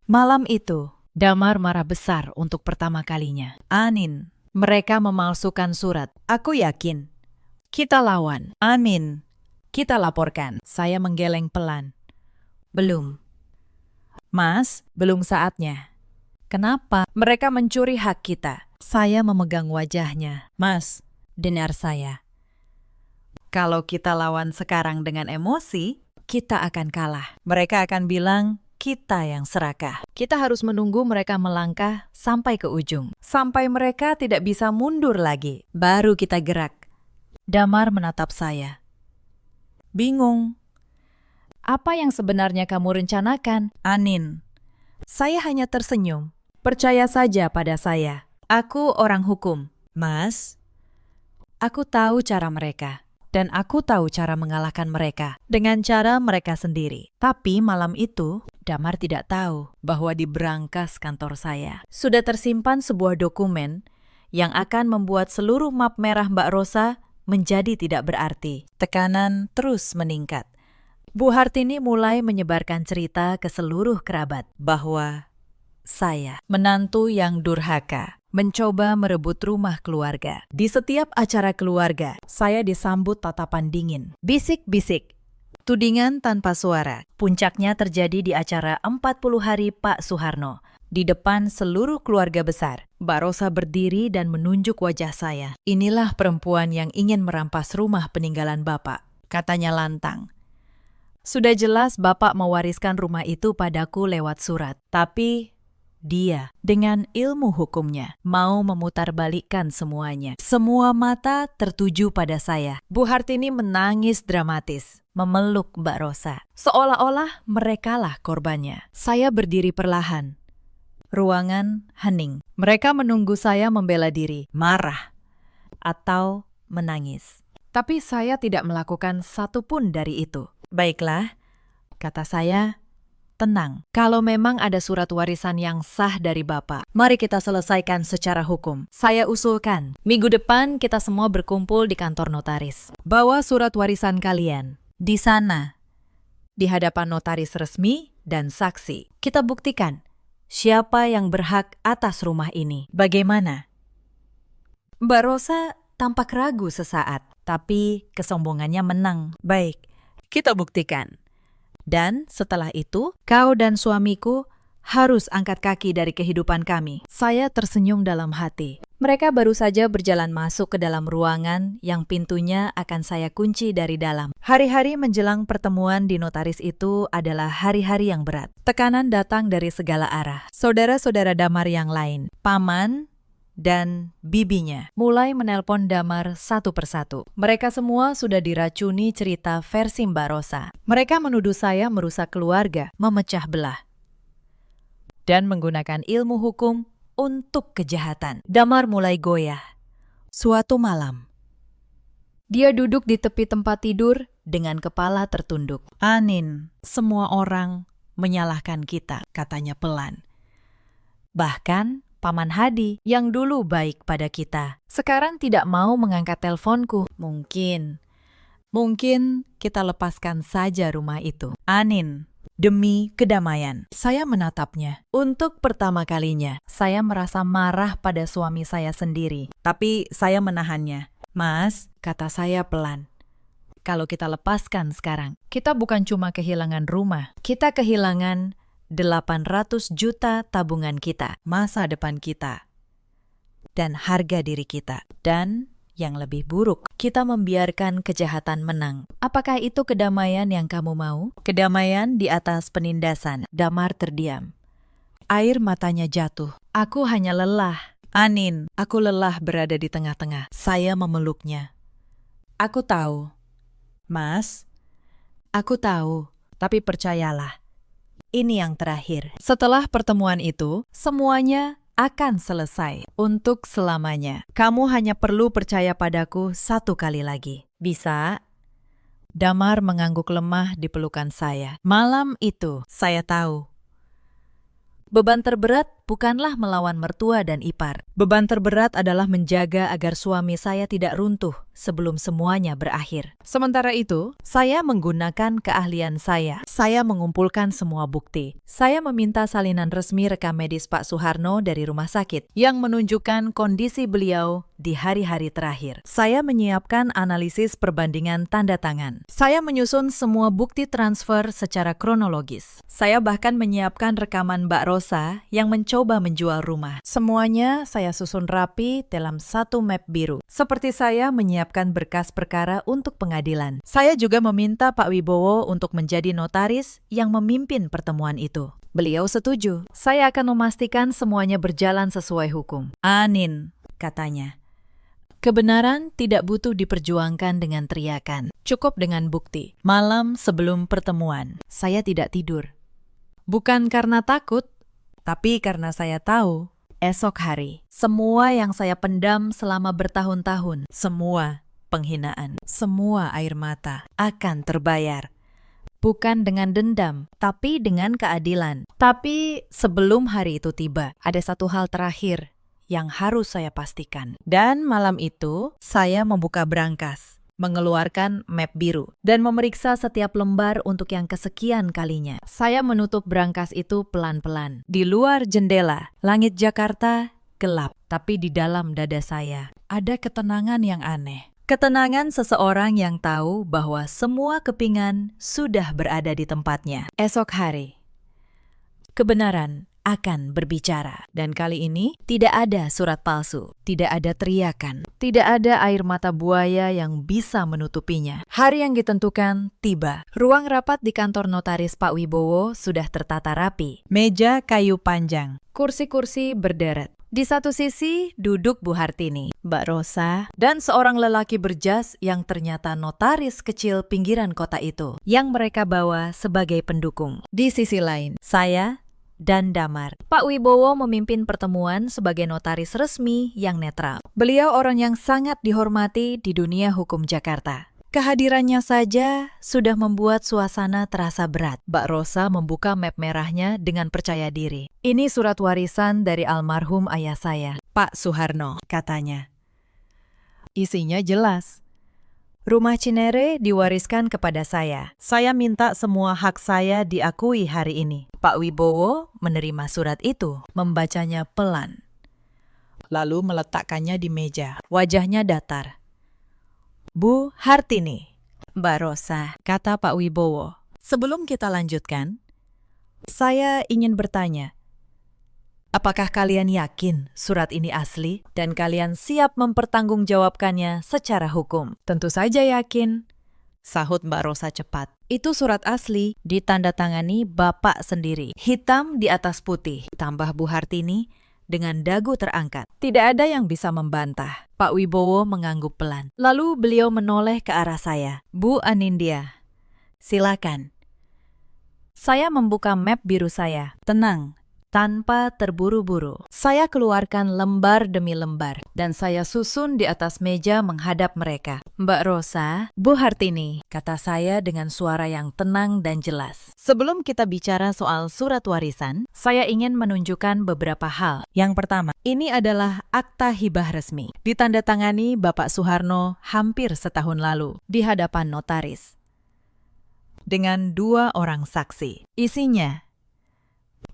Malam itu, Damar marah besar untuk pertama kalinya. "Anin, mereka memalsukan surat. Aku yakin. Kita lawan. Amin. Kita laporkan." Saya menggeleng pelan. "Belum. Mas, belum saatnya." "Kenapa? Mereka mencuri hak kita." Saya memegang wajahnya. "Mas, dengar saya. Kalau kita lawan sekarang dengan emosi, kita akan kalah. Mereka akan bilang kita yang serakah. Kita harus menunggu mereka melangkah sampai ke ujung. Sampai mereka tidak bisa mundur lagi. Baru kita gerak." Damar menatap saya. "Bingung. Apa yang sebenarnya kamu rencanakan, Anin?" Saya hanya tersenyum. "Percaya saja pada saya. Aku orang hukum." "Mas, aku tahu cara mereka. dan aku tahu cara mengalahkan mereka dengan cara mereka sendiri. Tapi malam itu, Damar tidak tahu bahwa di berangkas kantor saya sudah tersimpan sebuah dokumen yang akan membuat seluruh map merah Mbak Rosa menjadi tidak berarti. Tekanan terus meningkat. Bu Hartini mulai menyebarkan cerita ke seluruh kerabat bahwa saya, menantu yang durhaka, mencoba merebut rumah keluarga. Di setiap acara keluarga, saya disambut tatapan dingin. Bisik-bisik, tudingan tanpa suara. Puncaknya terjadi di acara 40 hari Pak Suharno. Di depan seluruh keluarga besar, Mbak Rosa berdiri dan menunjuk wajah saya. Inilah perempuan yang ingin merampas rumah peninggalan Bapak, katanya lantang. Sudah jelas Bapak mewariskan rumah itu padaku lewat surat. Tapi dia dengan ilmu hukumnya mau memutarbalikkan semuanya. Semua mata tertuju pada saya. Bu Hartini menangis dramatis, memeluk Mbak Rosa. Seolah-olah merekalah korbannya. Saya berdiri perlahan. Ruangan hening. Mereka menunggu saya membela diri, marah, atau menangis. Tapi saya tidak melakukan satu pun dari itu. Baiklah, kata saya, tenang. Kalau memang ada surat warisan yang sah dari Bapak, mari kita selesaikan secara hukum. Saya usulkan, minggu depan kita semua berkumpul di kantor notaris. Bawa surat warisan kalian. Di sana, di hadapan notaris resmi dan saksi, kita buktikan siapa yang berhak atas rumah ini. Bagaimana? Mbak Rosa tampak ragu sesaat, tapi kesombongannya menang. Baik, kita buktikan. Dan setelah itu, kau dan suamiku harus angkat kaki dari kehidupan kami. Saya tersenyum dalam hati. Mereka baru saja berjalan masuk ke dalam ruangan yang pintunya akan saya kunci dari dalam. Hari-hari menjelang pertemuan di notaris itu adalah hari-hari yang berat. Tekanan datang dari segala arah. Saudara-saudara Damar yang lain, paman, dan bibinya mulai menelpon Damar satu persatu. Mereka semua sudah diracuni cerita versi Mbak Rosa. Mereka menuduh saya merusak keluarga, memecah belah, dan menggunakan ilmu hukum untuk kejahatan. Damar mulai goyah. Suatu malam, dia duduk di tepi tempat tidur dengan kepala tertunduk. Anin, semua orang menyalahkan kita, katanya pelan. Bahkan Paman Hadi yang dulu baik pada kita, sekarang tidak mau mengangkat teleponku. Mungkin kita lepaskan saja rumah itu. Anin, demi kedamaian. Saya menatapnya. Untuk pertama kalinya, saya merasa marah pada suami saya sendiri. Tapi saya menahannya. Mas, kata saya pelan, kalau kita lepaskan sekarang, kita bukan cuma kehilangan rumah, kita kehilangan 800 juta tabungan kita, masa depan kita, dan harga diri kita. Dan yang lebih buruk, kita membiarkan kejahatan menang. Apakah itu kedamaian yang kamu mau? Kedamaian di atas penindasan. Damar terdiam. Air matanya jatuh. Aku hanya lelah. Anin, aku lelah berada di tengah-tengah. Saya memeluknya. Aku tahu. Mas, aku tahu. Tapi percayalah, ini yang terakhir. Setelah pertemuan itu, semuanya akan selesai untuk selamanya. Kamu hanya perlu percaya padaku satu kali lagi. Bisa? Damar mengangguk lemah di pelukan saya. Malam itu, saya tahu, beban terberat bukanlah melawan mertua dan ipar. Beban terberat adalah menjaga agar suami saya tidak runtuh sebelum semuanya berakhir. Sementara itu, saya menggunakan keahlian saya. Saya mengumpulkan semua bukti. Saya meminta salinan resmi rekam medis Pak Suharno dari rumah sakit yang menunjukkan kondisi beliau di hari-hari terakhir. Saya menyiapkan analisis perbandingan tanda tangan. Saya menyusun semua bukti transfer secara kronologis. Saya bahkan menyiapkan rekaman Mbak Rosa yang mencoba menjual rumah. Semuanya saya susun rapi dalam satu map biru. Seperti saya menyiapkan berkas perkara untuk pengadilan. Saya juga meminta Pak Wibowo untuk menjadi notaris yang memimpin pertemuan itu. Beliau setuju. Saya akan memastikan semuanya berjalan sesuai hukum. Anin, katanya, kebenaran tidak butuh diperjuangkan dengan teriakan. Cukup dengan bukti. Malam sebelum pertemuan, saya tidak tidur. Bukan karena takut, tapi karena saya tahu esok hari semua yang saya pendam selama bertahun-tahun, semua penghinaan. Semua air mata akan terbayar. Bukan dengan dendam, tapi dengan keadilan. Tapi sebelum hari itu tiba, ada satu hal terakhir yang harus saya pastikan. Dan malam itu, saya membuka brankas, mengeluarkan map biru, dan memeriksa setiap lembar untuk yang kesekian kalinya. Saya menutup brankas itu pelan-pelan. Di luar jendela, langit Jakarta gelap, tapi di dalam dada saya ada ketenangan yang aneh. Ketenangan seseorang yang tahu bahwa semua kepingan sudah berada di tempatnya. Esok hari, kebenaran akan berbicara. Dan kali ini, tidak ada surat palsu, tidak ada teriakan, tidak ada air mata buaya yang bisa menutupinya. Hari yang ditentukan tiba. Ruang rapat di kantor notaris Pak Wibowo sudah tertata rapi. Meja kayu panjang. Kursi-kursi berderet. Di satu sisi duduk Bu Hartini, Mbak Rosa, dan seorang lelaki berjas yang ternyata notaris kecil pinggiran kota itu, yang mereka bawa sebagai pendukung. Di sisi lain, saya dan Damar. Pak Wibowo memimpin pertemuan sebagai notaris resmi yang netral. Beliau orang yang sangat dihormati di dunia hukum Jakarta. Kehadirannya saja sudah membuat suasana terasa berat. Mbak Rosa membuka map merahnya dengan percaya diri. Ini surat warisan dari almarhum ayah saya, Pak Suharno, katanya. Isinya jelas. Rumah Cinere diwariskan kepada saya. Saya minta semua hak saya diakui hari ini. Pak Wibowo menerima surat itu, membacanya pelan. Lalu meletakkannya di meja. Wajahnya datar. Bu Hartini, Mbak Rosa, kata Pak Wibowo. Sebelum kita lanjutkan, saya ingin bertanya, apakah kalian yakin surat ini asli dan kalian siap mempertanggungjawabkannya secara hukum? Tentu saja yakin, sahut Mbak Rosa cepat. Itu surat asli, ditandatangani Bapak sendiri, hitam di atas putih, tambah Bu Hartini dengan dagu terangkat. Tidak ada yang bisa membantah. Pak Wibowo mengangguk pelan. Lalu beliau menoleh ke arah saya. Bu Anindya, silakan. Saya membuka map biru saya. Tenang, tanpa terburu-buru. Saya keluarkan lembar demi lembar, dan saya susun di atas meja menghadap mereka. Mbak Rosa, Bu Hartini, kata saya dengan suara yang tenang dan jelas. Sebelum kita bicara soal surat warisan, saya ingin menunjukkan beberapa hal. Yang pertama, ini adalah akta hibah resmi. Ditandatangani Bapak Suharno hampir setahun lalu di hadapan notaris. Dengan 2 orang saksi. Isinya,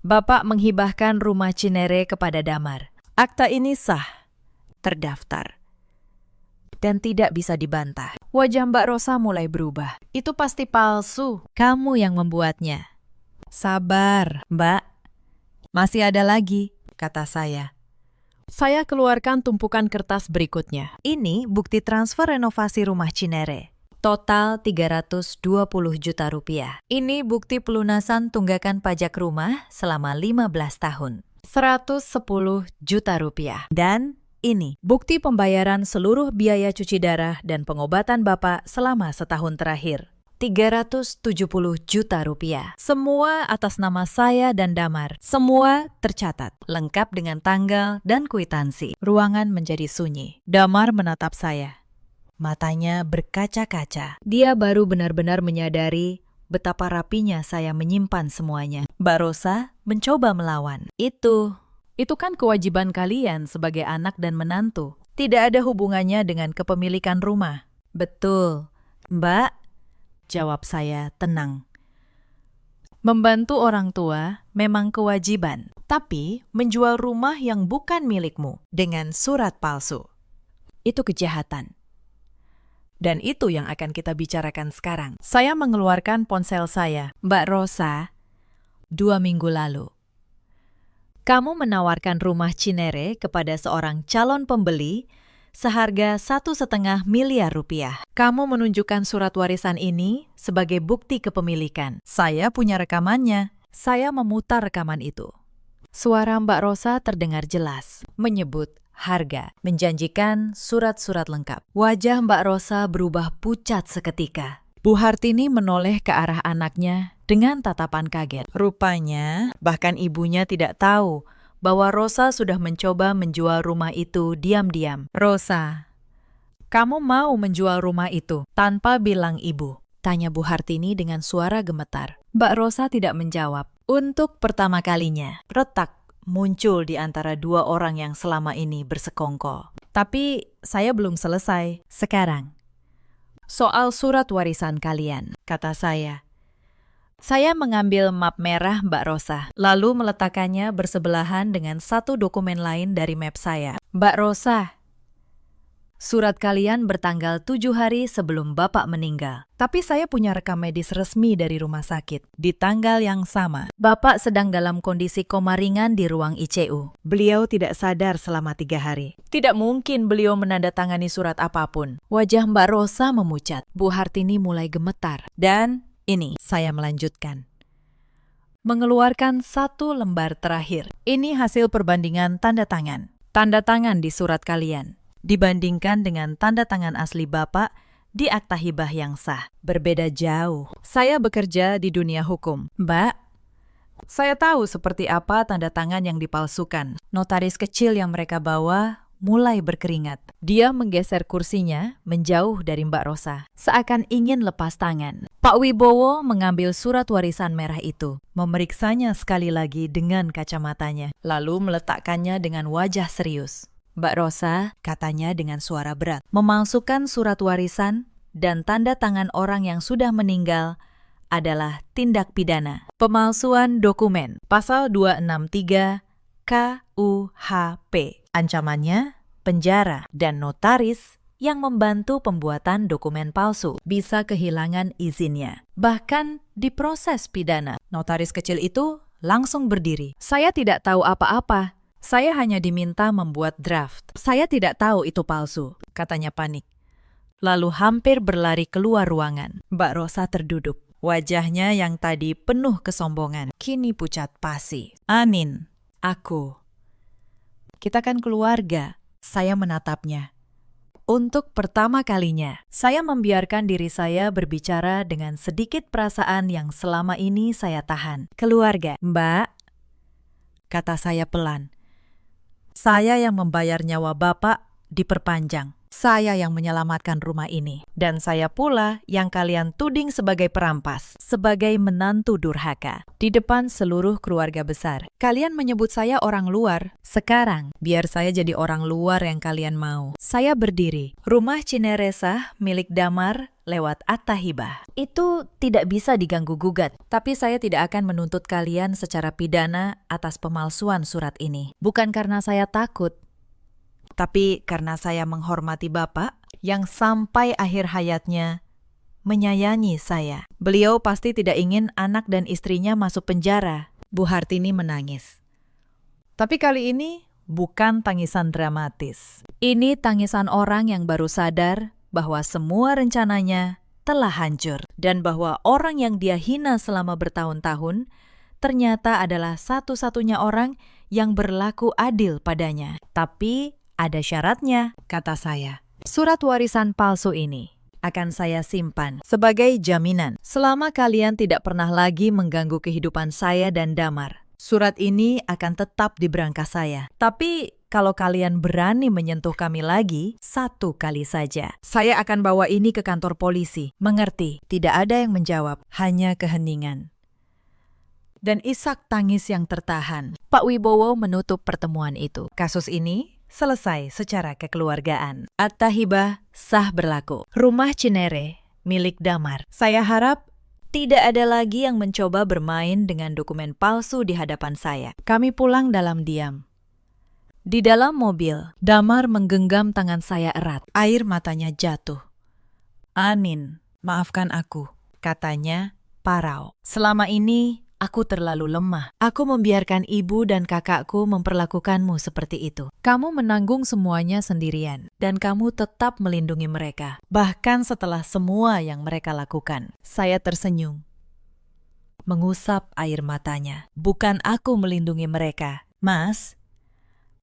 Bapak menghibahkan rumah Cinere kepada Damar. Akta ini sah, terdaftar, dan tidak bisa dibantah. Wajah Mbak Rosa mulai berubah. Itu pasti palsu. Kamu yang membuatnya. Sabar, Mbak. Masih ada lagi, kata saya. Saya keluarkan tumpukan kertas berikutnya. Ini bukti transfer renovasi rumah Cinere. Total 320 juta rupiah. Ini bukti pelunasan tunggakan pajak rumah selama 15 tahun. 110 juta rupiah. Dan ini bukti pembayaran seluruh biaya cuci darah dan pengobatan Bapak selama setahun terakhir. 370 juta rupiah. Semua atas nama saya dan Damar. Semua tercatat, lengkap dengan tanggal dan kwitansi. Ruangan menjadi sunyi. Damar menatap saya. Matanya berkaca-kaca. Dia baru benar-benar menyadari betapa rapinya saya menyimpan semuanya. Mbak Rosa mencoba melawan. Itu kan kewajiban kalian sebagai anak dan menantu. Tidak ada hubungannya dengan kepemilikan rumah. Betul, Mbak, jawab saya tenang. Membantu orang tua memang kewajiban, tapi menjual rumah yang bukan milikmu dengan surat palsu, itu kejahatan. Dan itu yang akan kita bicarakan sekarang. Saya mengeluarkan ponsel saya. Mbak Rosa, 2 minggu lalu, kamu menawarkan rumah Cinere kepada seorang calon pembeli seharga 1,5 miliar rupiah. Kamu menunjukkan surat warisan ini sebagai bukti kepemilikan. Saya punya rekamannya. Saya memutar rekaman itu. Suara Mbak Rosa terdengar jelas, menyebut harga, menjanjikan surat-surat lengkap. Wajah Mbak Rosa berubah pucat seketika. Bu Hartini menoleh ke arah anaknya dengan tatapan kaget. Rupanya, bahkan ibunya tidak tahu bahwa Rosa sudah mencoba menjual rumah itu diam-diam. Rosa, Kamu mau menjual rumah itu tanpa bilang ibu? Tanya Bu Hartini dengan suara gemetar. Mbak Rosa tidak menjawab. Untuk pertama kalinya, retak muncul di antara dua orang yang selama ini bersekongkol. Tapi saya belum selesai. Sekarang, soal surat warisan kalian, kata saya. Saya mengambil map merah Mbak Rosa, lalu meletakkannya bersebelahan dengan satu dokumen lain dari map saya. Mbak Rosa, surat kalian bertanggal 7 hari sebelum Bapak meninggal. Tapi saya punya rekam medis resmi dari rumah sakit. Di tanggal yang sama, Bapak sedang dalam kondisi koma ringan di ruang ICU. Beliau tidak sadar selama 3 hari. Tidak mungkin beliau menandatangani surat apapun. Wajah Mbak Rosa memucat. Bu Hartini mulai gemetar. Dan ini saya melanjutkan. Mengeluarkan satu lembar terakhir. Ini hasil perbandingan tanda tangan. Tanda tangan di surat kalian dibandingkan dengan tanda tangan asli Bapak di akta hibah yang sah. Berbeda jauh. Saya bekerja di dunia hukum. Mbak, saya tahu seperti apa tanda tangan yang dipalsukan. Notaris kecil yang mereka bawa mulai berkeringat. Dia menggeser kursinya menjauh dari Mbak Rosa, seakan ingin lepas tangan. Pak Wibowo mengambil surat warisan merah itu, memeriksanya sekali lagi dengan kacamatanya, lalu meletakkannya dengan wajah serius. Mbak Rosa, katanya dengan suara berat, memalsukan surat warisan dan tanda tangan orang yang sudah meninggal adalah tindak pidana. Pemalsuan dokumen, pasal 263 KUHP. Ancamannya, penjara dan notaris yang membantu pembuatan dokumen palsu bisa kehilangan izinnya. Bahkan diproses pidana. Notaris kecil itu langsung berdiri. Saya tidak tahu apa-apa. Saya hanya diminta membuat draft. Saya tidak tahu itu palsu, katanya panik. Lalu hampir berlari keluar ruangan. Mbak Rosa terduduk. Wajahnya yang tadi penuh kesombongan, kini pucat pasi. Anin, aku. Kita kan keluarga. Saya menatapnya. Untuk pertama kalinya, saya membiarkan diri saya berbicara dengan sedikit perasaan yang selama ini saya tahan. Keluarga, Mbak, kata saya pelan. Saya yang membayar nyawa Bapak diperpanjang. Saya yang menyelamatkan rumah ini. Dan saya pula yang kalian tuding sebagai perampas, sebagai menantu durhaka, di depan seluruh keluarga besar. Kalian menyebut saya orang luar. Sekarang, biar saya jadi orang luar yang kalian mau. Saya berdiri. Rumah Cineresa milik Damar lewat akta hibah. Itu tidak bisa diganggu-gugat. Tapi saya tidak akan menuntut kalian secara pidana atas pemalsuan surat ini. Bukan karena saya takut, tapi karena saya menghormati Bapak yang sampai akhir hayatnya menyayangi saya. Beliau pasti tidak ingin anak dan istrinya masuk penjara. Bu Hartini menangis. Tapi kali ini bukan tangisan dramatis. Ini tangisan orang yang baru sadar bahwa semua rencananya telah hancur dan bahwa orang yang dia hina selama bertahun-tahun ternyata adalah satu-satunya orang yang berlaku adil padanya. Tapi ada syaratnya, kata saya. Surat warisan palsu ini akan saya simpan sebagai jaminan selama kalian tidak pernah lagi mengganggu kehidupan saya dan Damar. Surat ini akan tetap di berangkas saya. Tapi kalau kalian berani menyentuh kami lagi, satu kali saja, saya akan bawa ini ke kantor polisi. Mengerti? Tidak ada yang menjawab, hanya keheningan dan isak tangis yang tertahan. Pak Wibowo menutup pertemuan itu. Kasus ini selesai secara kekeluargaan. Akta hibah sah berlaku. Rumah Cinere milik Damar. Saya harap tidak ada lagi yang mencoba bermain dengan dokumen palsu di hadapan saya. Kami pulang dalam diam. Di dalam mobil, Damar menggenggam tangan saya erat. Air matanya jatuh. Anin, maafkan aku, katanya parau. Selama ini aku terlalu lemah. Aku membiarkan ibu dan kakakku memperlakukanmu seperti itu. Kamu menanggung semuanya sendirian, dan kamu tetap melindungi mereka. Bahkan setelah semua yang mereka lakukan. Saya tersenyum, mengusap air matanya. Bukan aku melindungi mereka, Mas.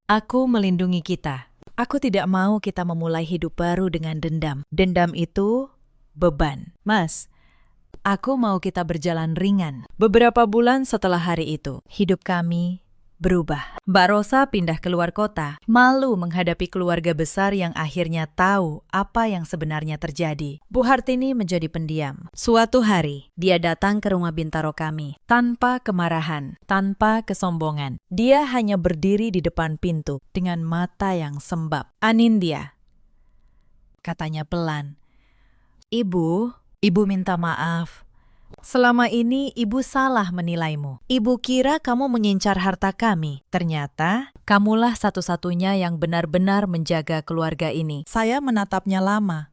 Aku melindungi kita. Aku tidak mau kita memulai hidup baru dengan dendam. Dendam itu beban. Mas, aku mau kita berjalan ringan. Beberapa bulan setelah hari itu, hidup kami berubah. Mbak Rosa pindah keluar kota, malu menghadapi keluarga besar yang akhirnya tahu apa yang sebenarnya terjadi. Bu Hartini menjadi pendiam. Suatu hari, dia datang ke rumah Bintaro kami, tanpa kemarahan, tanpa kesombongan. Dia hanya berdiri di depan pintu, dengan mata yang sembab. "Anindya," katanya pelan. Ibu minta maaf. Selama ini ibu salah menilaimu. Ibu kira kamu mengincar harta kami. Ternyata kamulah satu-satunya yang benar-benar menjaga keluarga ini. Saya menatapnya lama.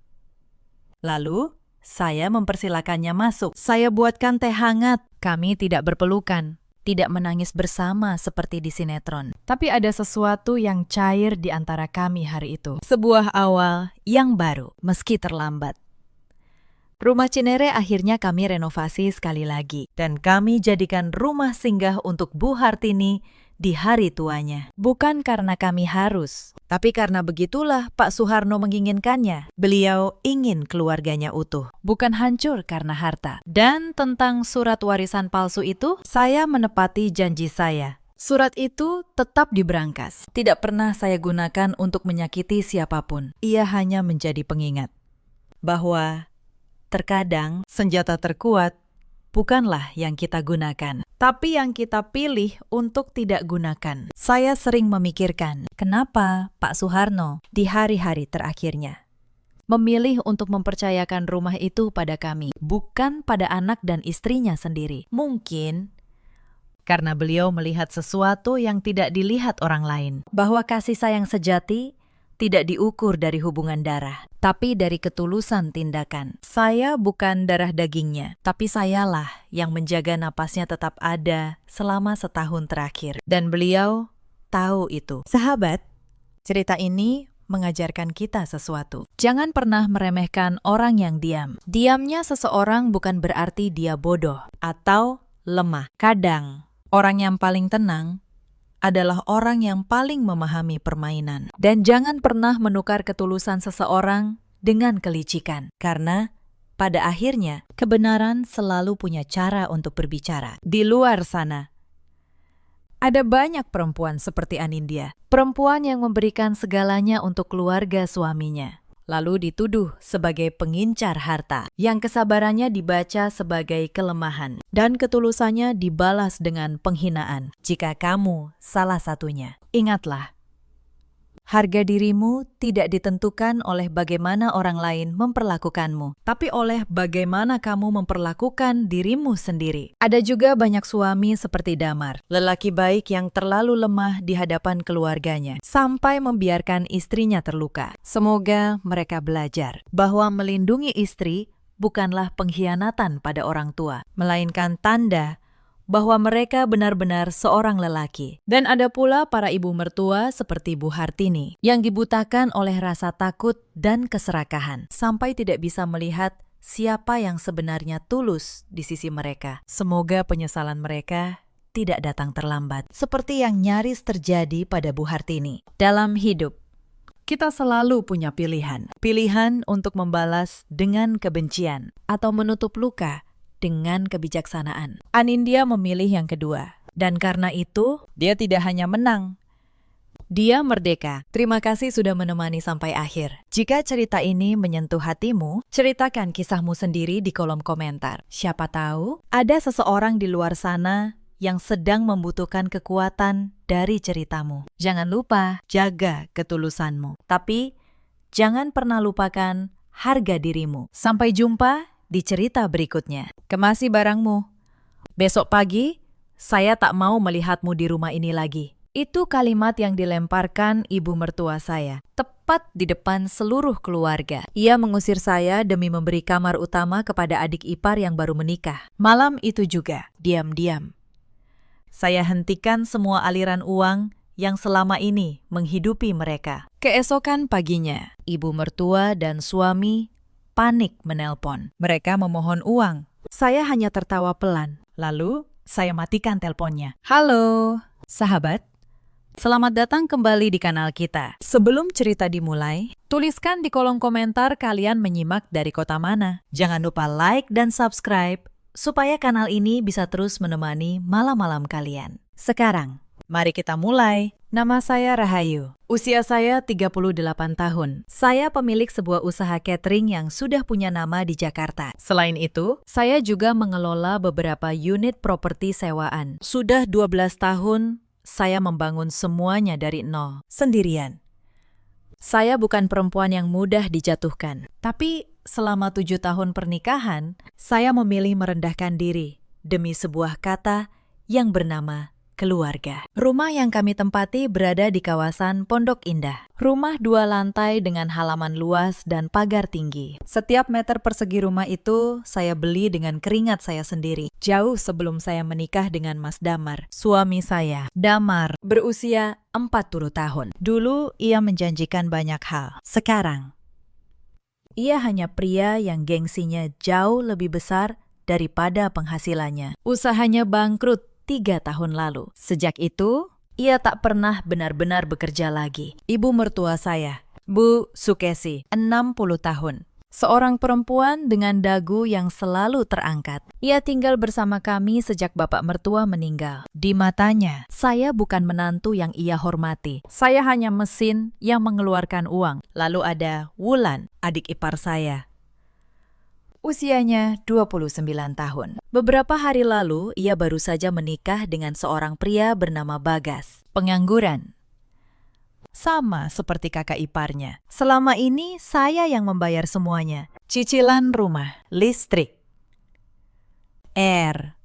Lalu saya mempersilakannya masuk. Saya buatkan teh hangat. Kami tidak berpelukan, tidak menangis bersama seperti di sinetron. Tapi ada sesuatu yang cair di antara kami hari itu. Sebuah awal yang baru, meski terlambat. Rumah Cinere akhirnya kami renovasi sekali lagi. Dan kami jadikan rumah singgah untuk Bu Hartini di hari tuanya. Bukan karena kami harus, tapi karena begitulah Pak Suharno menginginkannya. Beliau ingin keluarganya utuh, bukan hancur karena harta. Dan tentang surat warisan palsu itu, saya menepati janji saya. Surat itu tetap diberangkas. Tidak pernah saya gunakan untuk menyakiti siapapun. Ia hanya menjadi pengingat bahwa terkadang senjata terkuat bukanlah yang kita gunakan, tapi yang kita pilih untuk tidak gunakan. Saya sering memikirkan, kenapa Pak Suharno di hari-hari terakhirnya memilih untuk mempercayakan rumah itu pada kami, bukan pada anak dan istrinya sendiri. Mungkin karena beliau melihat sesuatu yang tidak dilihat orang lain, bahwa kasih sayang sejati tidak diukur dari hubungan darah, tapi dari ketulusan tindakan. Saya bukan darah dagingnya, tapi sayalah yang menjaga napasnya tetap ada selama setahun terakhir. Dan beliau tahu itu. Sahabat, cerita ini mengajarkan kita sesuatu. Jangan pernah meremehkan orang yang diam. Diamnya seseorang bukan berarti dia bodoh atau lemah. Kadang, orang yang paling tenang adalah orang yang paling memahami permainan. Dan jangan pernah menukar ketulusan seseorang dengan kelicikan. Karena pada akhirnya, kebenaran selalu punya cara untuk berbicara. Di luar sana, ada banyak perempuan seperti Anindya. Perempuan yang memberikan segalanya untuk keluarga suaminya, lalu dituduh sebagai pengincar harta, yang kesabarannya dibaca sebagai kelemahan, dan ketulusannya dibalas dengan penghinaan. Jika kamu salah satunya, ingatlah, harga dirimu tidak ditentukan oleh bagaimana orang lain memperlakukanmu, tapi oleh bagaimana kamu memperlakukan dirimu sendiri. Ada juga banyak suami seperti Damar, lelaki baik yang terlalu lemah di hadapan keluarganya, sampai membiarkan istrinya terluka. Semoga mereka belajar bahwa melindungi istri bukanlah pengkhianatan pada orang tua, melainkan tanda bahwa mereka benar-benar seorang lelaki. Dan ada pula para ibu mertua seperti Bu Hartini yang dibutakan oleh rasa takut dan keserakahan sampai tidak bisa melihat siapa yang sebenarnya tulus di sisi mereka. Semoga penyesalan mereka tidak datang terlambat, seperti yang nyaris terjadi pada Bu Hartini. Dalam hidup, kita selalu punya pilihan. Pilihan untuk membalas dengan kebencian atau menutup luka dengan kebijaksanaan. Anindya memilih yang kedua. Dan karena itu, dia tidak hanya menang, dia merdeka. Terima kasih sudah menemani sampai akhir. Jika cerita ini menyentuh hatimu, ceritakan kisahmu sendiri di kolom komentar. Siapa tahu, ada seseorang di luar sana yang sedang membutuhkan kekuatan dari ceritamu. Jangan lupa, jaga ketulusanmu. Tapi, jangan pernah lupakan harga dirimu. Sampai jumpa di cerita berikutnya. Kemasi barangmu. Besok pagi, saya tak mau melihatmu di rumah ini lagi. Itu kalimat yang dilemparkan ibu mertua saya, tepat di depan seluruh keluarga. Ia mengusir saya demi memberi kamar utama kepada adik ipar yang baru menikah. Malam itu juga, diam-diam, saya hentikan semua aliran uang yang selama ini menghidupi mereka. Keesokan paginya, ibu mertua dan suami panik menelpon. Mereka memohon uang. Saya hanya tertawa pelan. Lalu, saya matikan teleponnya. Halo, sahabat. Selamat datang kembali di kanal kita. Sebelum cerita dimulai, tuliskan di kolom komentar kalian menyimak dari kota mana. Jangan lupa like dan subscribe supaya kanal ini bisa terus menemani malam-malam kalian. Sekarang, Mari kita mulai. Nama saya Rahayu. Usia saya 38 tahun. Saya pemilik sebuah usaha catering yang sudah punya nama di Jakarta. Selain itu, saya juga mengelola beberapa unit properti sewaan. Sudah 12 tahun, saya membangun semuanya dari nol, sendirian. Saya bukan perempuan yang mudah dijatuhkan. Tapi selama 7 tahun pernikahan, saya memilih merendahkan diri demi sebuah kata yang bernama keluarga. Rumah yang kami tempati berada di kawasan Pondok Indah. Rumah 2 lantai dengan halaman luas dan pagar tinggi. Setiap meter persegi rumah itu saya beli dengan keringat saya sendiri. Jauh sebelum saya menikah dengan Mas Damar, Suami saya, Damar, berusia 40 tahun. Dulu ia menjanjikan banyak hal. Sekarang, ia hanya pria yang gengsinya jauh lebih besar daripada penghasilannya. Usahanya bangkrut 3 tahun lalu. Sejak itu, ia tak pernah benar-benar bekerja lagi. ibu mertua saya, Bu Sukesi, 60 tahun. Seorang perempuan dengan dagu yang selalu terangkat. Ia tinggal bersama kami sejak bapak mertua meninggal. Di matanya, Saya bukan menantu yang ia hormati. Saya hanya mesin yang mengeluarkan uang. lalu ada Wulan, adik ipar saya. Usianya 29 tahun. Beberapa hari lalu, ia baru saja menikah dengan seorang pria bernama Bagas. Pengangguran. Sama seperti kakak iparnya. Selama ini saya yang membayar semuanya. Cicilan rumah, listrik, air,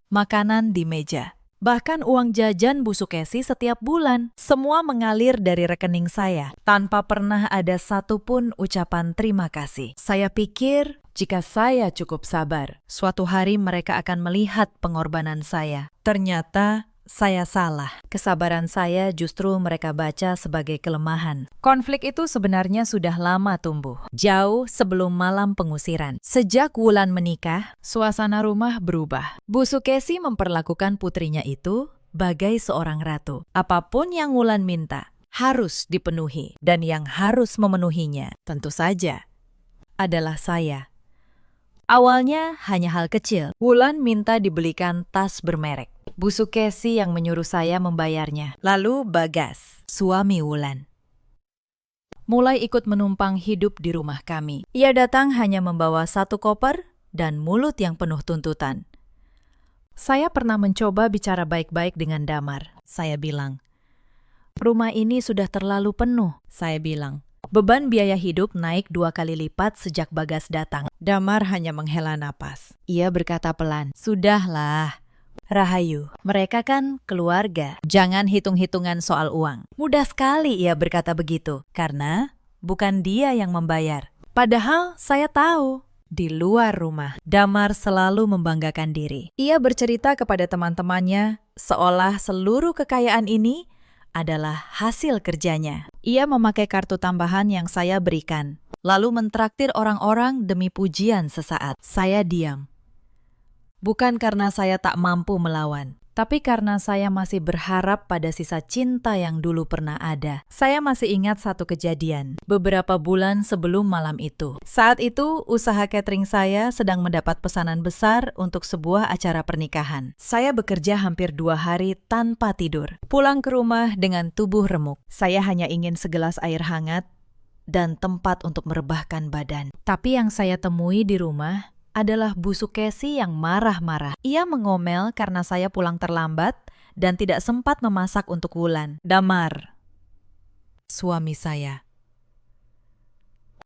makanan di meja. Bahkan uang jajan Bu Sukesi setiap bulan. Semua mengalir dari rekening saya, tanpa pernah ada satupun ucapan terima kasih. Saya pikir jika saya cukup sabar, suatu hari mereka akan melihat pengorbanan saya. Ternyata saya salah. Kesabaran saya justru mereka baca sebagai kelemahan. Konflik itu sebenarnya sudah lama tumbuh, jauh sebelum malam pengusiran. Sejak Wulan menikah, suasana rumah berubah. Bu Sukesi memperlakukan putrinya itu bagai seorang ratu. Apapun yang Wulan minta harus dipenuhi, dan yang harus memenuhinya, tentu saja, adalah saya. Awalnya hanya hal kecil. Wulan minta dibelikan tas bermerek. Bu Sukesi yang menyuruh saya membayarnya. Lalu Bagas, suami Wulan, mulai ikut menumpang hidup di rumah kami. Ia datang hanya membawa 1 koper dan mulut yang penuh tuntutan. Saya pernah mencoba bicara baik-baik dengan Damar. Saya bilang, rumah ini sudah terlalu penuh. Saya bilang, beban biaya hidup naik 2 kali lipat sejak Bagas datang. Damar hanya menghela napas. Ia berkata pelan, "Sudahlah, Rahayu, mereka kan keluarga. Jangan hitung-hitungan soal uang." Mudah sekali ia berkata begitu, karena bukan dia yang membayar. Padahal saya tahu, di luar rumah, Damar selalu membanggakan diri. Ia bercerita kepada teman-temannya seolah seluruh kekayaan ini adalah hasil kerjanya. Ia memakai kartu tambahan yang saya berikan, lalu mentraktir orang-orang demi pujian sesaat. Saya diam. Bukan karena saya tak mampu melawan, tapi karena saya masih berharap pada sisa cinta yang dulu pernah ada. Saya masih ingat satu kejadian, beberapa bulan sebelum malam itu. Saat itu, usaha catering saya sedang mendapat pesanan besar untuk sebuah acara pernikahan. Saya bekerja hampir 2 hari tanpa tidur. Pulang ke rumah dengan tubuh remuk. Saya hanya ingin segelas air hangat dan tempat untuk merebahkan badan. Tapi yang saya temui di rumah adalah Bu Sukesi yang marah-marah. Ia mengomel karena saya pulang terlambat dan tidak sempat memasak untuk Wulan. Damar, suami saya,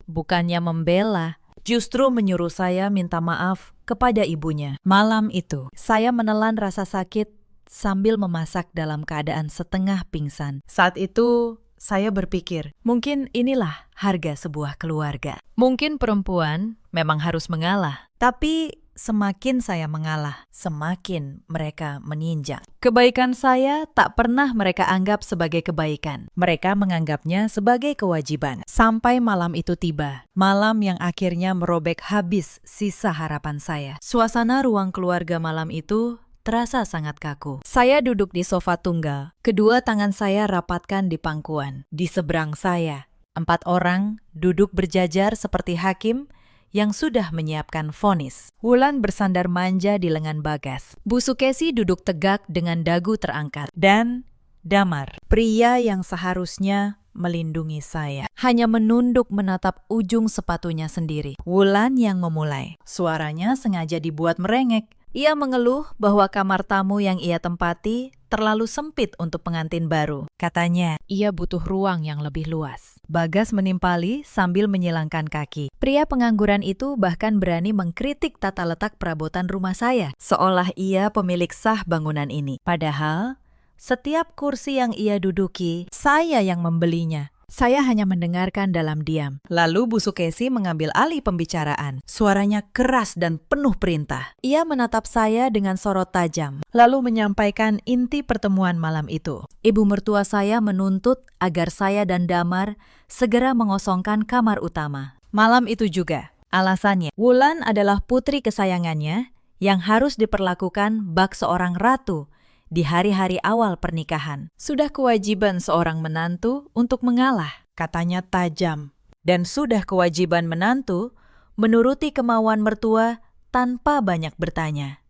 bukannya membela, justru menyuruh saya minta maaf kepada ibunya. Malam itu, saya menelan rasa sakit sambil memasak dalam keadaan setengah pingsan. Saat itu, saya berpikir, mungkin inilah harga sebuah keluarga. Mungkin perempuan memang harus mengalah. Tapi semakin saya mengalah, semakin mereka meninjak. Kebaikan saya tak pernah mereka anggap sebagai kebaikan. Mereka menganggapnya sebagai kewajiban. Sampai malam itu tiba. Malam yang akhirnya merobek habis sisa harapan saya. Suasana ruang keluarga malam itu terasa sangat kaku. Saya duduk di sofa tunggal. Kedua tangan saya rapatkan di pangkuan. Di seberang saya, 4 orang duduk berjajar seperti hakim yang sudah menyiapkan vonis. Wulan bersandar manja di lengan Bagas. Bu Sukesi duduk tegak dengan dagu terangkat. Dan Damar, pria yang seharusnya melindungi saya, hanya menunduk menatap ujung sepatunya sendiri. Wulan yang memulai. Suaranya sengaja dibuat merengek. Ia mengeluh bahwa kamar tamu yang ia tempati terlalu sempit untuk pengantin baru. Katanya, ia butuh ruang yang lebih luas. Bagas menimpali sambil menyilangkan kaki. Pria pengangguran itu bahkan berani mengkritik tata letak perabotan rumah saya, seolah ia pemilik sah bangunan ini. Padahal, setiap kursi yang ia duduki, saya yang membelinya. Saya hanya mendengarkan dalam diam. Lalu Bu Sukesi mengambil alih pembicaraan. Suaranya keras dan penuh perintah. Ia menatap saya dengan sorot tajam, lalu menyampaikan inti pertemuan malam itu. Ibu mertua saya menuntut agar saya dan Damar segera mengosongkan kamar utama. Malam itu juga, alasannya, Wulan adalah putri kesayangannya yang harus diperlakukan bak seorang ratu di hari-hari awal pernikahan. Sudah kewajiban seorang menantu untuk mengalah, katanya tajam. Dan sudah kewajiban menantu menuruti kemauan mertua tanpa banyak bertanya.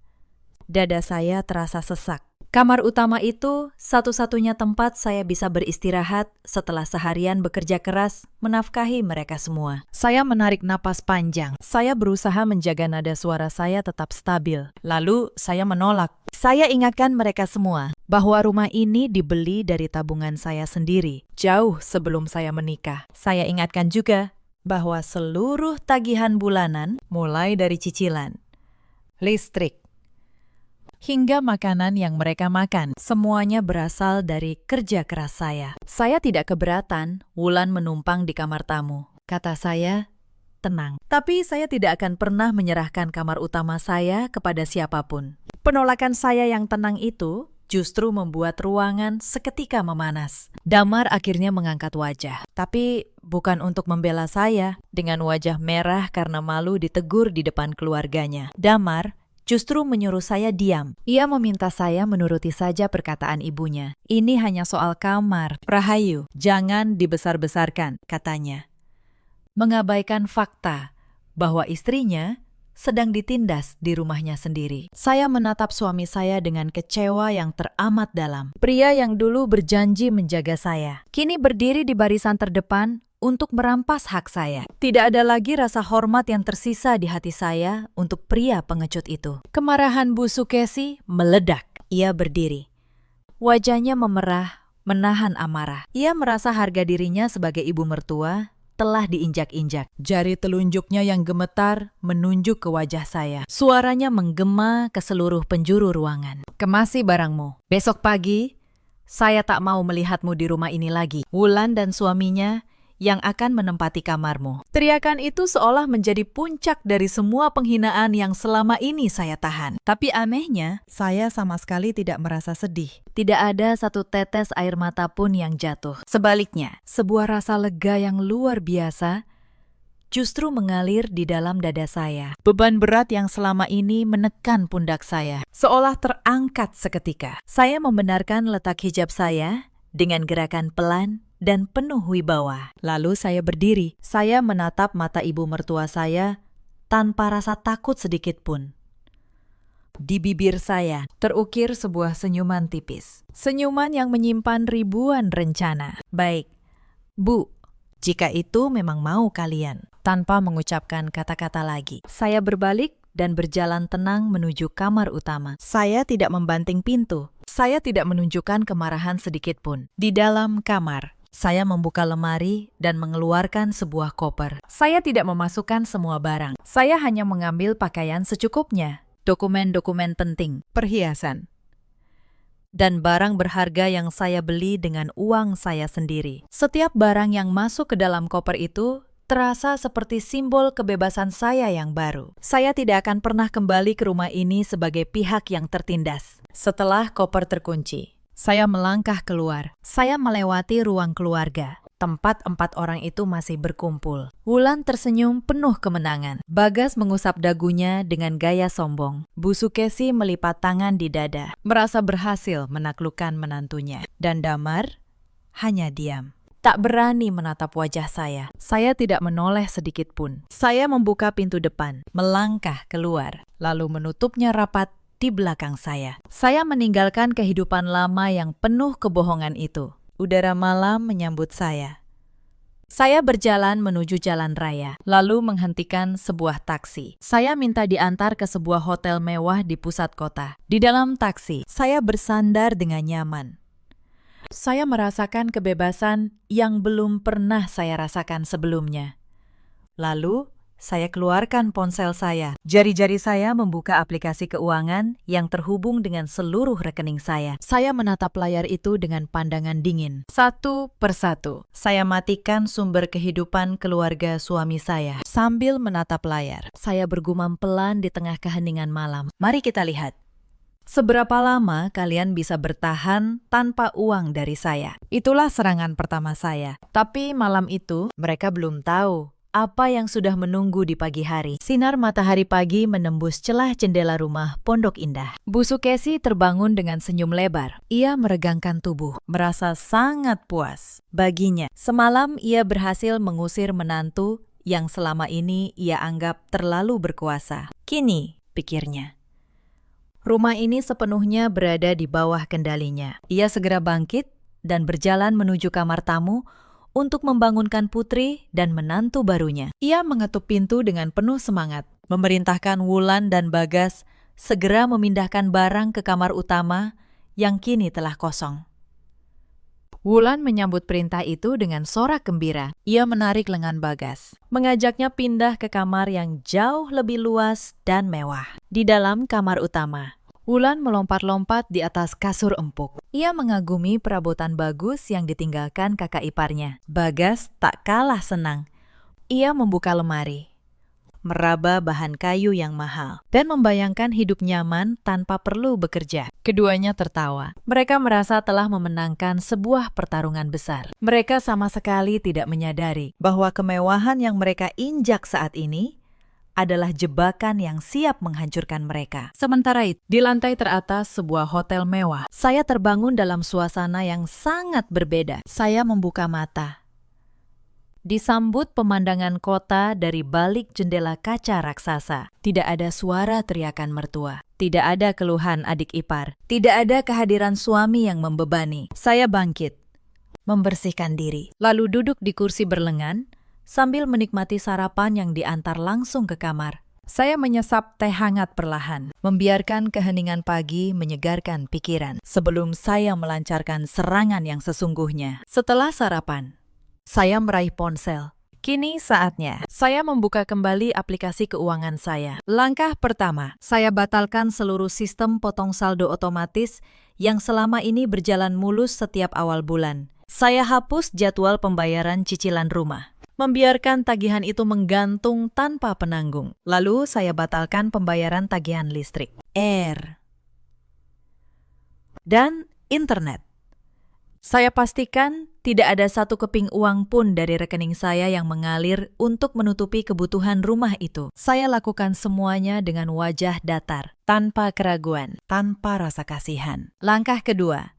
Dada saya terasa sesak. Kamar utama itu satu-satunya tempat saya bisa beristirahat setelah seharian bekerja keras menafkahi mereka semua. Saya menarik napas panjang. Saya berusaha menjaga nada suara saya tetap stabil. Lalu saya menolak. Saya ingatkan mereka semua bahwa rumah ini dibeli dari tabungan saya sendiri, jauh sebelum saya menikah. Saya ingatkan juga bahwa seluruh tagihan bulanan, mulai dari cicilan, listrik, hingga makanan yang mereka makan, semuanya berasal dari kerja keras saya. Saya tidak keberatan Wulan menumpang di kamar tamu. Kata saya, tenang. Tapi saya tidak akan pernah menyerahkan kamar utama saya kepada siapapun. Penolakan saya yang tenang itu justru membuat ruangan seketika memanas. Damar akhirnya mengangkat wajah, tapi bukan untuk membela saya. Dengan wajah merah karena malu ditegur di depan keluarganya. Damar justru menyuruh saya diam. Ia meminta saya menuruti saja perkataan ibunya. Ini hanya soal kamar, Rahayu. Jangan dibesar-besarkan, katanya. Mengabaikan fakta bahwa istrinya sedang ditindas di rumahnya sendiri. Saya menatap suami saya dengan kecewa yang teramat dalam. Pria yang dulu berjanji menjaga saya, kini berdiri di barisan terdepan untuk merampas hak saya. Tidak ada lagi rasa hormat yang tersisa di hati saya untuk pria pengecut itu. Kemarahan Bu Sukesi meledak. Ia berdiri. Wajahnya memerah, menahan amarah. Ia merasa harga dirinya sebagai ibu mertua telah diinjak-injak. Jari telunjuknya yang gemetar menunjuk ke wajah saya. Suaranya menggema ke seluruh penjuru ruangan. Kemasi barangmu. Besok pagi, saya tak mau melihatmu di rumah ini lagi. Wulan dan suaminya yang akan menempati kamarmu. Teriakan itu seolah menjadi puncak dari semua penghinaan yang selama ini saya tahan. Tapi anehnya, saya sama sekali tidak merasa sedih. Tidak ada satu tetes air mata pun yang jatuh. Sebaliknya, sebuah rasa lega yang luar biasa justru mengalir di dalam dada saya. Beban berat yang selama ini menekan pundak saya, seolah terangkat seketika. Saya membenarkan letak hijab saya dengan gerakan pelan dan penuh wibawa. Lalu saya berdiri. Saya menatap mata ibu mertua saya tanpa rasa takut sedikit pun. Di bibir saya terukir sebuah senyuman tipis. Senyuman yang menyimpan ribuan rencana. Baik, Bu, jika itu memang mau kalian. Tanpa mengucapkan kata-kata lagi, saya berbalik dan berjalan tenang menuju kamar utama. Saya tidak membanting pintu. Saya tidak menunjukkan kemarahan sedikit pun. Di dalam kamar, saya membuka lemari dan mengeluarkan sebuah koper. Saya tidak memasukkan semua barang. Saya hanya mengambil pakaian secukupnya, dokumen-dokumen penting, perhiasan, dan barang berharga yang saya beli dengan uang saya sendiri. Setiap barang yang masuk ke dalam koper itu terasa seperti simbol kebebasan saya yang baru. Saya tidak akan pernah kembali ke rumah ini sebagai pihak yang tertindas. Setelah koper terkunci, saya melangkah keluar. Saya melewati ruang keluarga. Tempat 4 orang itu masih berkumpul. Wulan tersenyum penuh kemenangan. Bagas mengusap dagunya dengan gaya sombong. Bu Sukesi melipat tangan di dada, merasa berhasil menaklukkan menantunya. Dan Damar hanya diam. Tak berani menatap wajah saya. Saya tidak menoleh sedikit pun. Saya membuka pintu depan, melangkah keluar, lalu menutupnya rapat di belakang saya. Saya meninggalkan kehidupan lama yang penuh kebohongan itu. Udara malam menyambut saya. Saya berjalan menuju jalan raya, lalu menghentikan sebuah taksi. Saya minta diantar ke sebuah hotel mewah di pusat kota. Di dalam taksi, saya bersandar dengan nyaman. Saya merasakan kebebasan yang belum pernah saya rasakan sebelumnya. Lalu, saya keluarkan ponsel saya. Jari-jari saya membuka aplikasi keuangan yang terhubung dengan seluruh rekening saya. Saya menatap layar itu dengan pandangan dingin. Satu persatu, saya matikan sumber kehidupan keluarga suami saya. Sambil menatap layar, saya bergumam pelan di tengah keheningan malam. Mari kita lihat. Seberapa lama kalian bisa bertahan tanpa uang dari saya? Itulah serangan pertama saya. Tapi malam itu, mereka belum tahu apa yang sudah menunggu di pagi hari. Sinar matahari pagi menembus celah jendela rumah Pondok Indah. Bu Sukesi terbangun dengan senyum lebar. Ia meregangkan tubuh, merasa sangat puas. Baginya, semalam ia berhasil mengusir menantu yang selama ini ia anggap terlalu berkuasa. Kini, pikirnya, rumah ini sepenuhnya berada di bawah kendalinya. Ia segera bangkit dan berjalan menuju kamar tamu untuk membangunkan putri dan menantu barunya. Ia mengetuk pintu dengan penuh semangat, memerintahkan Wulan dan Bagas segera memindahkan barang ke kamar utama yang kini telah kosong. Wulan menyambut perintah itu dengan sorak gembira. Ia menarik lengan Bagas, mengajaknya pindah ke kamar yang jauh lebih luas dan mewah. Di dalam kamar utama, Wulan melompat-lompat di atas kasur empuk. Ia mengagumi perabotan bagus yang ditinggalkan kakak iparnya. Bagas tak kalah senang. Ia membuka lemari, meraba bahan kayu yang mahal, dan membayangkan hidup nyaman tanpa perlu bekerja. Keduanya tertawa. Mereka merasa telah memenangkan sebuah pertarungan besar. Mereka sama sekali tidak menyadari bahwa kemewahan yang mereka injak saat ini adalah jebakan yang siap menghancurkan mereka. Sementara itu, di lantai teratas sebuah hotel mewah, saya terbangun dalam suasana yang sangat berbeda. Saya membuka mata, disambut pemandangan kota dari balik jendela kaca raksasa. Tidak ada suara teriakan mertua. Tidak ada keluhan adik ipar. Tidak ada kehadiran suami yang membebani. Saya bangkit, membersihkan diri, lalu duduk di kursi berlengan, sambil menikmati sarapan yang diantar langsung ke kamar. Saya menyesap teh hangat perlahan, membiarkan keheningan pagi menyegarkan pikiran sebelum saya melancarkan serangan yang sesungguhnya. Setelah sarapan, saya meraih ponsel. Kini saatnya saya membuka kembali aplikasi keuangan saya. Langkah pertama, saya batalkan seluruh sistem potong saldo otomatis yang selama ini berjalan mulus setiap awal bulan. Saya hapus jadwal pembayaran cicilan rumah, membiarkan tagihan itu menggantung tanpa penanggung. Lalu saya batalkan pembayaran tagihan listrik, air, dan internet. Saya pastikan tidak ada satu keping uang pun dari rekening saya yang mengalir untuk menutupi kebutuhan rumah itu. Saya lakukan semuanya dengan wajah datar, tanpa keraguan, tanpa rasa kasihan. Langkah kedua,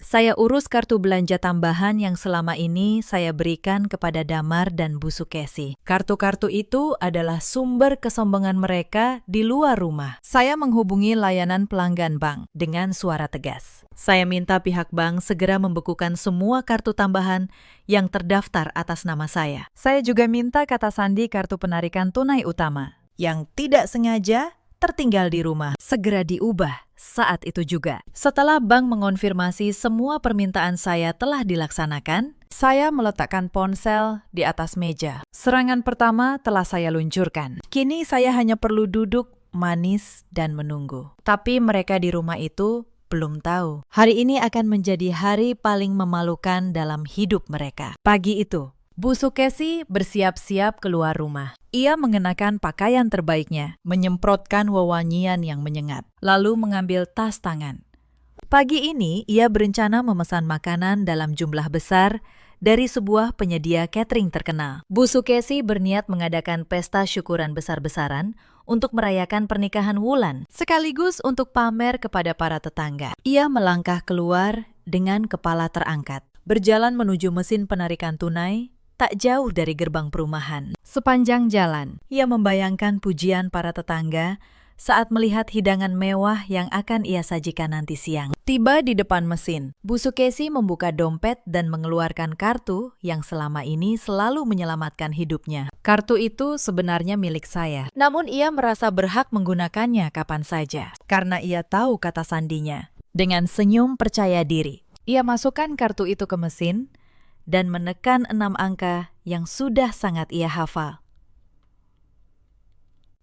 saya urus kartu belanja tambahan yang selama ini saya berikan kepada Damar dan Bu Sukesi. Kartu-kartu itu adalah sumber kesombongan mereka di luar rumah. Saya menghubungi layanan pelanggan bank dengan suara tegas. Saya minta pihak bank segera membekukan semua kartu tambahan yang terdaftar atas nama saya. Saya juga minta kata sandi kartu penarikan tunai utama yang tidak sengaja tertinggal di rumah segera diubah saat itu juga. Setelah bank mengonfirmasi semua permintaan saya telah dilaksanakan, saya meletakkan ponsel di atas meja. Serangan pertama telah saya luncurkan. Kini saya hanya perlu duduk, manis, dan menunggu. Tapi mereka di rumah itu belum tahu. Hari ini akan menjadi hari paling memalukan dalam hidup mereka. Pagi itu, Bu Sukesi bersiap-siap keluar rumah. Ia mengenakan pakaian terbaiknya, menyemprotkan wewangian yang menyengat, lalu mengambil tas tangan. Pagi ini, ia berencana memesan makanan dalam jumlah besar dari sebuah penyedia catering terkenal. Bu Sukesi berniat mengadakan pesta syukuran besar-besaran untuk merayakan pernikahan Wulan, sekaligus untuk pamer kepada para tetangga. Ia melangkah keluar dengan kepala terangkat, berjalan menuju mesin penarikan tunai, tak jauh dari gerbang perumahan. Sepanjang jalan, ia membayangkan pujian para tetangga saat melihat hidangan mewah yang akan ia sajikan nanti siang. Tiba di depan mesin, Bu Sukesi membuka dompet dan mengeluarkan kartu yang selama ini selalu menyelamatkan hidupnya. Kartu itu sebenarnya milik saya, namun ia merasa berhak menggunakannya kapan saja, karena ia tahu kata sandinya. Dengan senyum percaya diri, ia masukkan kartu itu ke mesin dan menekan 6 angka yang sudah sangat ia hafal.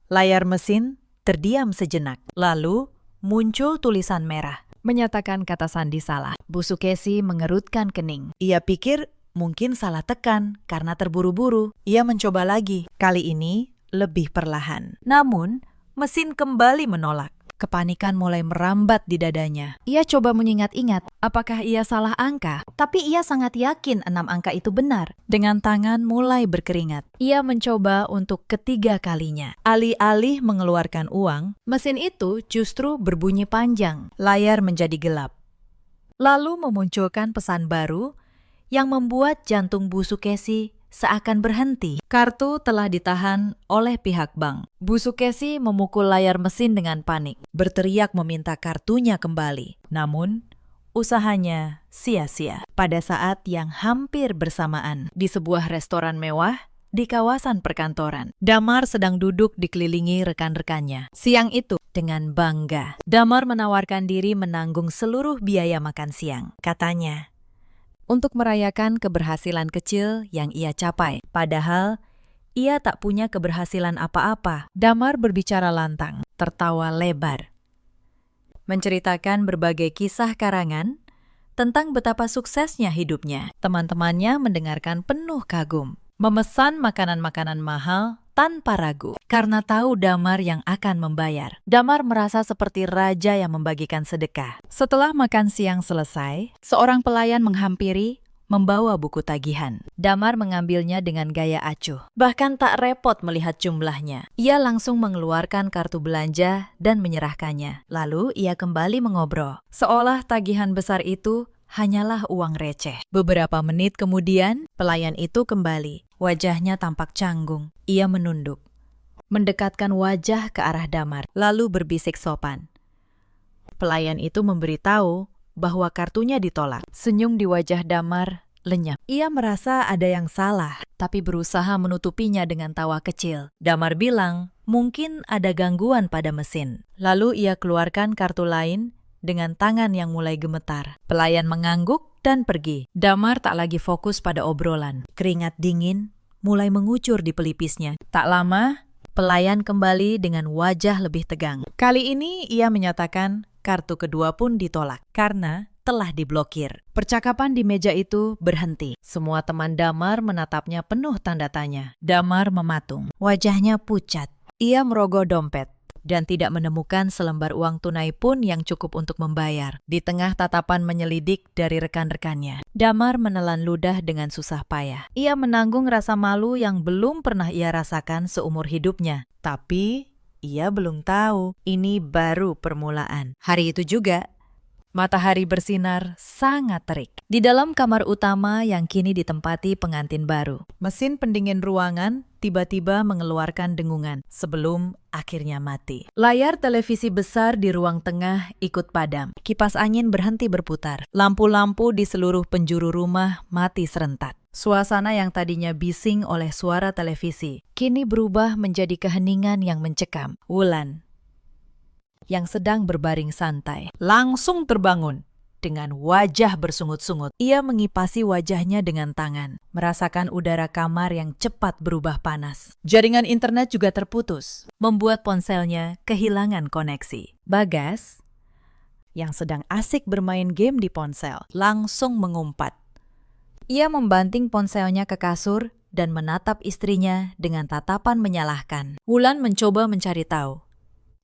Layar mesin terdiam sejenak, lalu muncul tulisan merah, menyatakan kata sandi salah. Bu Sukesi mengerutkan kening. Ia pikir mungkin salah tekan karena terburu-buru. Ia mencoba lagi, kali ini lebih perlahan. Namun, mesin kembali menolak. Kepanikan mulai merambat di dadanya. Ia coba mengingat-ingat, apakah ia salah angka? Tapi ia sangat yakin 6 angka itu benar. Dengan tangan mulai berkeringat, ia mencoba untuk ketiga kalinya. Alih-alih mengeluarkan uang, mesin itu justru berbunyi panjang. Layar menjadi gelap. Lalu memunculkan pesan baru yang membuat jantung Bu Sukesi seakan berhenti. Kartu telah ditahan oleh pihak bank. Bu Sukesi memukul layar mesin dengan panik, berteriak meminta kartunya kembali. Namun, usahanya sia-sia. Pada saat yang hampir bersamaan, di sebuah restoran mewah di kawasan perkantoran, Damar sedang duduk dikelilingi rekan-rekannya. Siang itu, dengan bangga, Damar menawarkan diri menanggung seluruh biaya makan siang. Katanya, untuk merayakan keberhasilan kecil yang ia capai. Padahal, ia tak punya keberhasilan apa-apa. Damar berbicara lantang, tertawa lebar, menceritakan berbagai kisah karangan tentang betapa suksesnya hidupnya. Teman-temannya mendengarkan penuh kagum, memesan makanan-makanan mahal tanpa ragu, karena tahu Damar yang akan membayar. Damar merasa seperti raja yang membagikan sedekah. Setelah makan siang selesai, seorang pelayan menghampiri, membawa buku tagihan. Damar mengambilnya dengan gaya acuh, bahkan tak repot melihat jumlahnya. Ia langsung mengeluarkan kartu belanja dan menyerahkannya. Lalu ia kembali mengobrol, seolah tagihan besar itu hanyalah uang receh. Beberapa menit kemudian, pelayan itu kembali. Wajahnya tampak canggung. Ia menunduk, mendekatkan wajah ke arah Damar, lalu berbisik sopan. Pelayan itu memberitahu bahwa kartunya ditolak. Senyum di wajah Damar lenyap. Ia merasa ada yang salah, tapi berusaha menutupinya dengan tawa kecil. Damar bilang, mungkin ada gangguan pada mesin. Lalu ia keluarkan kartu lain dengan tangan yang mulai gemetar. Pelayan mengangguk dan pergi. Damar tak lagi fokus pada obrolan. Keringat dingin mulai mengucur di pelipisnya. Tak lama, pelayan kembali dengan wajah lebih tegang. Kali ini ia menyatakan kartu kedua pun ditolak karena telah diblokir. Percakapan di meja itu berhenti. Semua teman Damar menatapnya penuh tanda tanya. Damar mematung. Wajahnya pucat. Ia merogoh dompet dan tidak menemukan selembar uang tunai pun yang cukup untuk membayar. Di tengah tatapan menyelidik dari rekan-rekannya, Damar menelan ludah dengan susah payah. Ia menanggung rasa malu yang belum pernah ia rasakan seumur hidupnya. Tapi ia belum tahu ini baru permulaan. Hari itu juga, matahari bersinar sangat terik. Di dalam kamar utama yang kini ditempati pengantin baru, mesin pendingin ruangan tiba-tiba mengeluarkan dengungan sebelum akhirnya mati. Layar televisi besar di ruang tengah ikut padam. Kipas angin berhenti berputar. Lampu-lampu di seluruh penjuru rumah mati serentak. Suasana yang tadinya bising oleh suara televisi kini berubah menjadi keheningan yang mencekam. Wulan, yang sedang berbaring santai, langsung terbangun dengan wajah bersungut-sungut. Ia mengipasi wajahnya dengan tangan, merasakan udara kamar yang cepat berubah panas. Jaringan internet juga terputus, membuat ponselnya kehilangan koneksi. Bagas, yang sedang asik bermain game di ponsel, langsung mengumpat. Ia membanting ponselnya ke kasur dan menatap istrinya dengan tatapan menyalahkan. Wulan mencoba mencari tahu.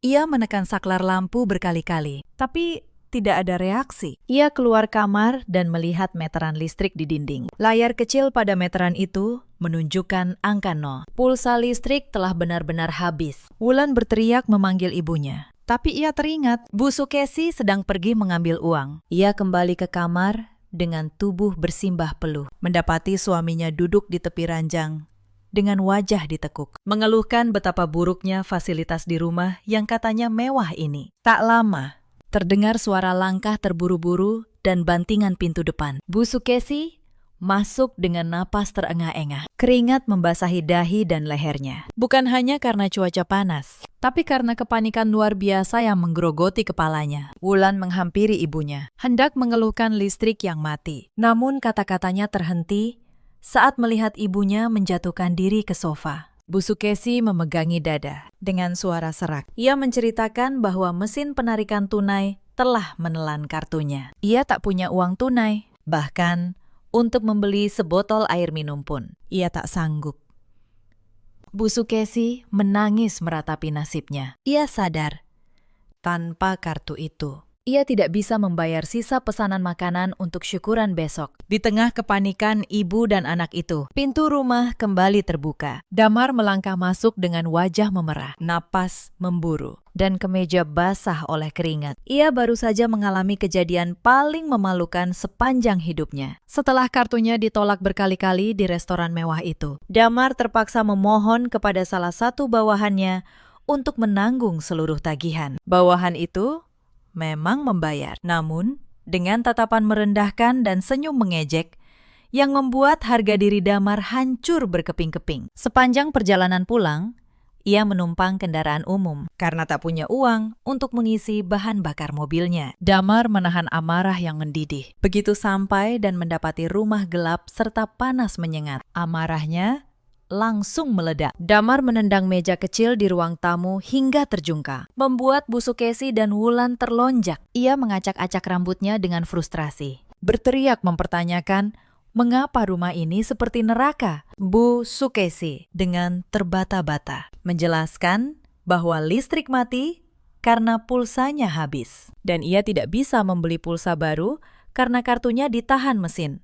Ia menekan saklar lampu berkali-kali, tapi tidak ada reaksi. Ia keluar kamar dan melihat meteran listrik di dinding. Layar kecil pada meteran itu menunjukkan angka 0. Pulsa listrik telah benar-benar habis. Wulan berteriak memanggil ibunya. Tapi ia teringat Bu Sukesi sedang pergi mengambil uang. Ia kembali ke kamar dengan tubuh bersimbah peluh, mendapati suaminya duduk di tepi ranjang dengan wajah ditekuk, mengeluhkan betapa buruknya fasilitas di rumah yang katanya mewah ini. Tak lama, terdengar suara langkah terburu-buru dan bantingan pintu depan. Bu Sukesi masuk dengan napas terengah-engah. Keringat membasahi dahi dan lehernya. Bukan hanya karena cuaca panas, tapi karena kepanikan luar biasa yang menggerogoti kepalanya. Wulan menghampiri ibunya, hendak mengeluhkan listrik yang mati. Namun kata-katanya terhenti saat melihat ibunya menjatuhkan diri ke sofa. Bu Sukesi memegangi dada dengan suara serak. Ia menceritakan bahwa mesin penarikan tunai telah menelan kartunya. Ia tak punya uang tunai, bahkan untuk membeli sebotol air minum pun ia tak sanggup. Bu Sukesi menangis meratapi nasibnya. Ia sadar, tanpa kartu itu, ia tidak bisa membayar sisa pesanan makanan untuk syukuran besok. Di tengah kepanikan ibu dan anak itu, pintu rumah kembali terbuka. Damar melangkah masuk dengan wajah memerah, napas memburu, dan kemeja basah oleh keringat. Ia baru saja mengalami kejadian paling memalukan sepanjang hidupnya. Setelah kartunya ditolak berkali-kali di restoran mewah itu, Damar terpaksa memohon kepada salah satu bawahannya untuk menanggung seluruh tagihan. Bawahan itu memang membayar, namun dengan tatapan merendahkan dan senyum mengejek yang membuat harga diri Damar hancur berkeping-keping. Sepanjang perjalanan pulang, ia menumpang kendaraan umum karena tak punya uang untuk mengisi bahan bakar mobilnya. Damar menahan amarah yang mendidih. Begitu sampai dan mendapati rumah gelap serta panas menyengat, amarahnya langsung meledak. Damar menendang meja kecil di ruang tamu hingga terjungkal, membuat Bu Sukesi dan Wulan terlonjak. Ia mengacak-acak rambutnya dengan frustrasi, berteriak mempertanyakan mengapa rumah ini seperti neraka. Bu Sukesi dengan terbata-bata menjelaskan bahwa listrik mati karena pulsanya habis, dan ia tidak bisa membeli pulsa baru karena kartunya ditahan mesin.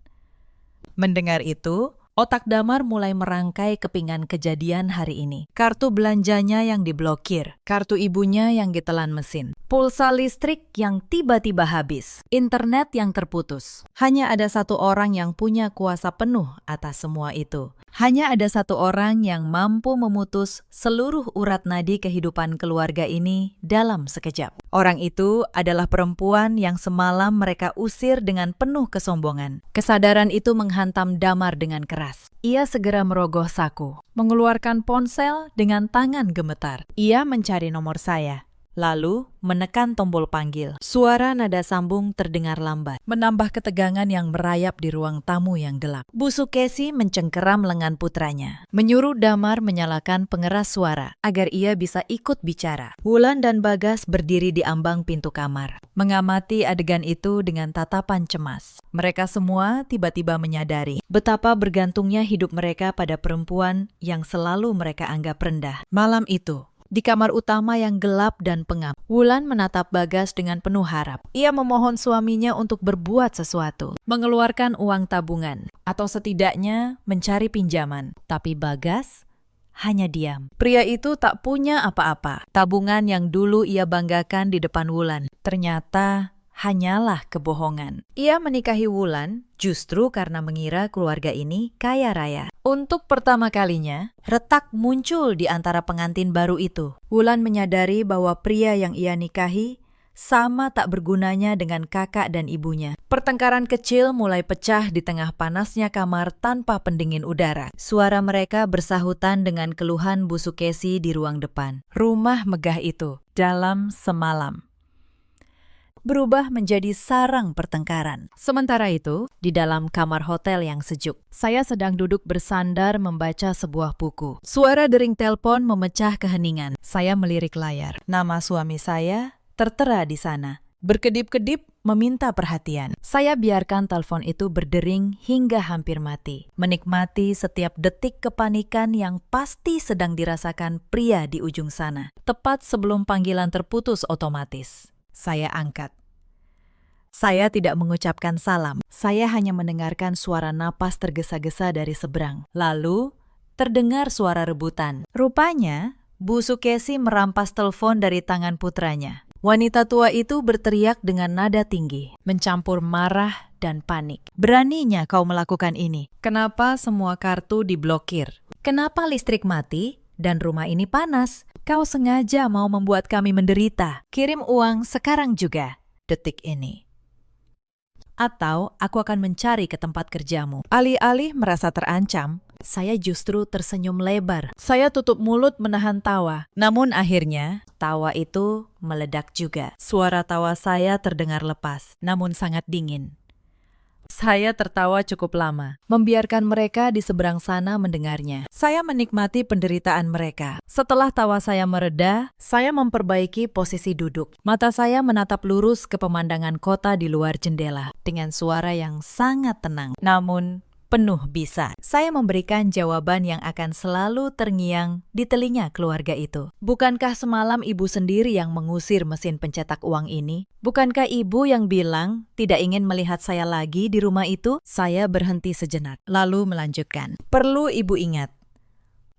Mendengar itu, otak Damar mulai merangkai kepingan kejadian hari ini. Kartu belanjanya yang diblokir, kartu ibunya yang ditelan mesin, pulsa listrik yang tiba-tiba habis, internet yang terputus. Hanya ada satu orang yang punya kuasa penuh atas semua itu. Hanya ada satu orang yang mampu memutus seluruh urat nadi kehidupan keluarga ini dalam sekejap. Orang itu adalah perempuan yang semalam mereka usir dengan penuh kesombongan. Kesadaran itu menghantam Damar dengan keras. Ia segera merogoh saku, mengeluarkan ponsel dengan tangan gemetar. Ia mencari nomor saya, lalu menekan tombol panggil. Suara nada sambung terdengar lambat, menambah ketegangan yang merayap di ruang tamu yang gelap. Bu Sukesi mencengkeram lengan putranya, menyuruh Damar menyalakan pengeras suara agar ia bisa ikut bicara. Wulan dan Bagas berdiri di ambang pintu kamar, mengamati adegan itu dengan tatapan cemas. Mereka semua tiba-tiba menyadari betapa bergantungnya hidup mereka pada perempuan yang selalu mereka anggap rendah. Malam itu, di kamar utama yang gelap dan pengap, Wulan menatap Bagas dengan penuh harap. Ia memohon suaminya untuk berbuat sesuatu, mengeluarkan uang tabungan, atau setidaknya mencari pinjaman. Tapi Bagas hanya diam. Pria itu tak punya apa-apa. Tabungan yang dulu ia banggakan di depan Wulan ternyata hanyalah kebohongan. Ia menikahi Wulan justru karena mengira keluarga ini kaya raya. Untuk pertama kalinya, retak muncul di antara pengantin baru itu. Wulan menyadari bahwa pria yang ia nikahi sama tak bergunanya dengan kakak dan ibunya. Pertengkaran kecil mulai pecah di tengah panasnya kamar tanpa pendingin udara. Suara mereka bersahutan dengan keluhan Bu Sukesi di ruang depan. Rumah megah itu, dalam semalam, berubah menjadi sarang pertengkaran. Sementara itu, di dalam kamar hotel yang sejuk, saya sedang duduk bersandar membaca sebuah buku. Suara dering telepon memecah keheningan. Saya melirik layar. Nama suami saya tertera di sana, berkedip-kedip meminta perhatian. Saya biarkan telepon itu berdering hingga hampir mati, menikmati setiap detik kepanikan yang pasti sedang dirasakan pria di ujung sana. Tepat sebelum panggilan terputus otomatis, saya angkat. Saya tidak mengucapkan salam. Saya hanya mendengarkan suara napas tergesa-gesa dari seberang. Lalu, terdengar suara rebutan. Rupanya, Bu Sukesi merampas telepon dari tangan putranya. Wanita tua itu berteriak dengan nada tinggi, mencampur marah dan panik. Beraninya kau melakukan ini. Kenapa semua kartu diblokir? Kenapa listrik mati dan rumah ini panas? Kau sengaja mau membuat kami menderita. Kirim uang sekarang juga, detik ini. Atau aku akan mencari ke tempat kerjamu. Alih-alih merasa terancam, Saya justru tersenyum lebar. saya tutup mulut menahan tawa. Namun akhirnya, tawa itu meledak juga. Suara tawa saya terdengar lepas, namun sangat dingin. Saya tertawa cukup lama. Membiarkan mereka di seberang sana mendengarnya. Saya menikmati penderitaan mereka. Setelah tawa saya mereda, Saya memperbaiki posisi duduk. mata saya menatap lurus ke pemandangan kota di luar jendela dengan suara yang sangat tenang, namun penuh bisa. Saya memberikan jawaban yang akan selalu terngiang di telinga keluarga itu. Bukankah semalam ibu sendiri yang mengusir mesin pencetak uang ini? Bukankah ibu yang bilang tidak ingin melihat saya lagi di rumah itu? Saya berhenti sejenak, lalu melanjutkan. Perlu ibu ingat,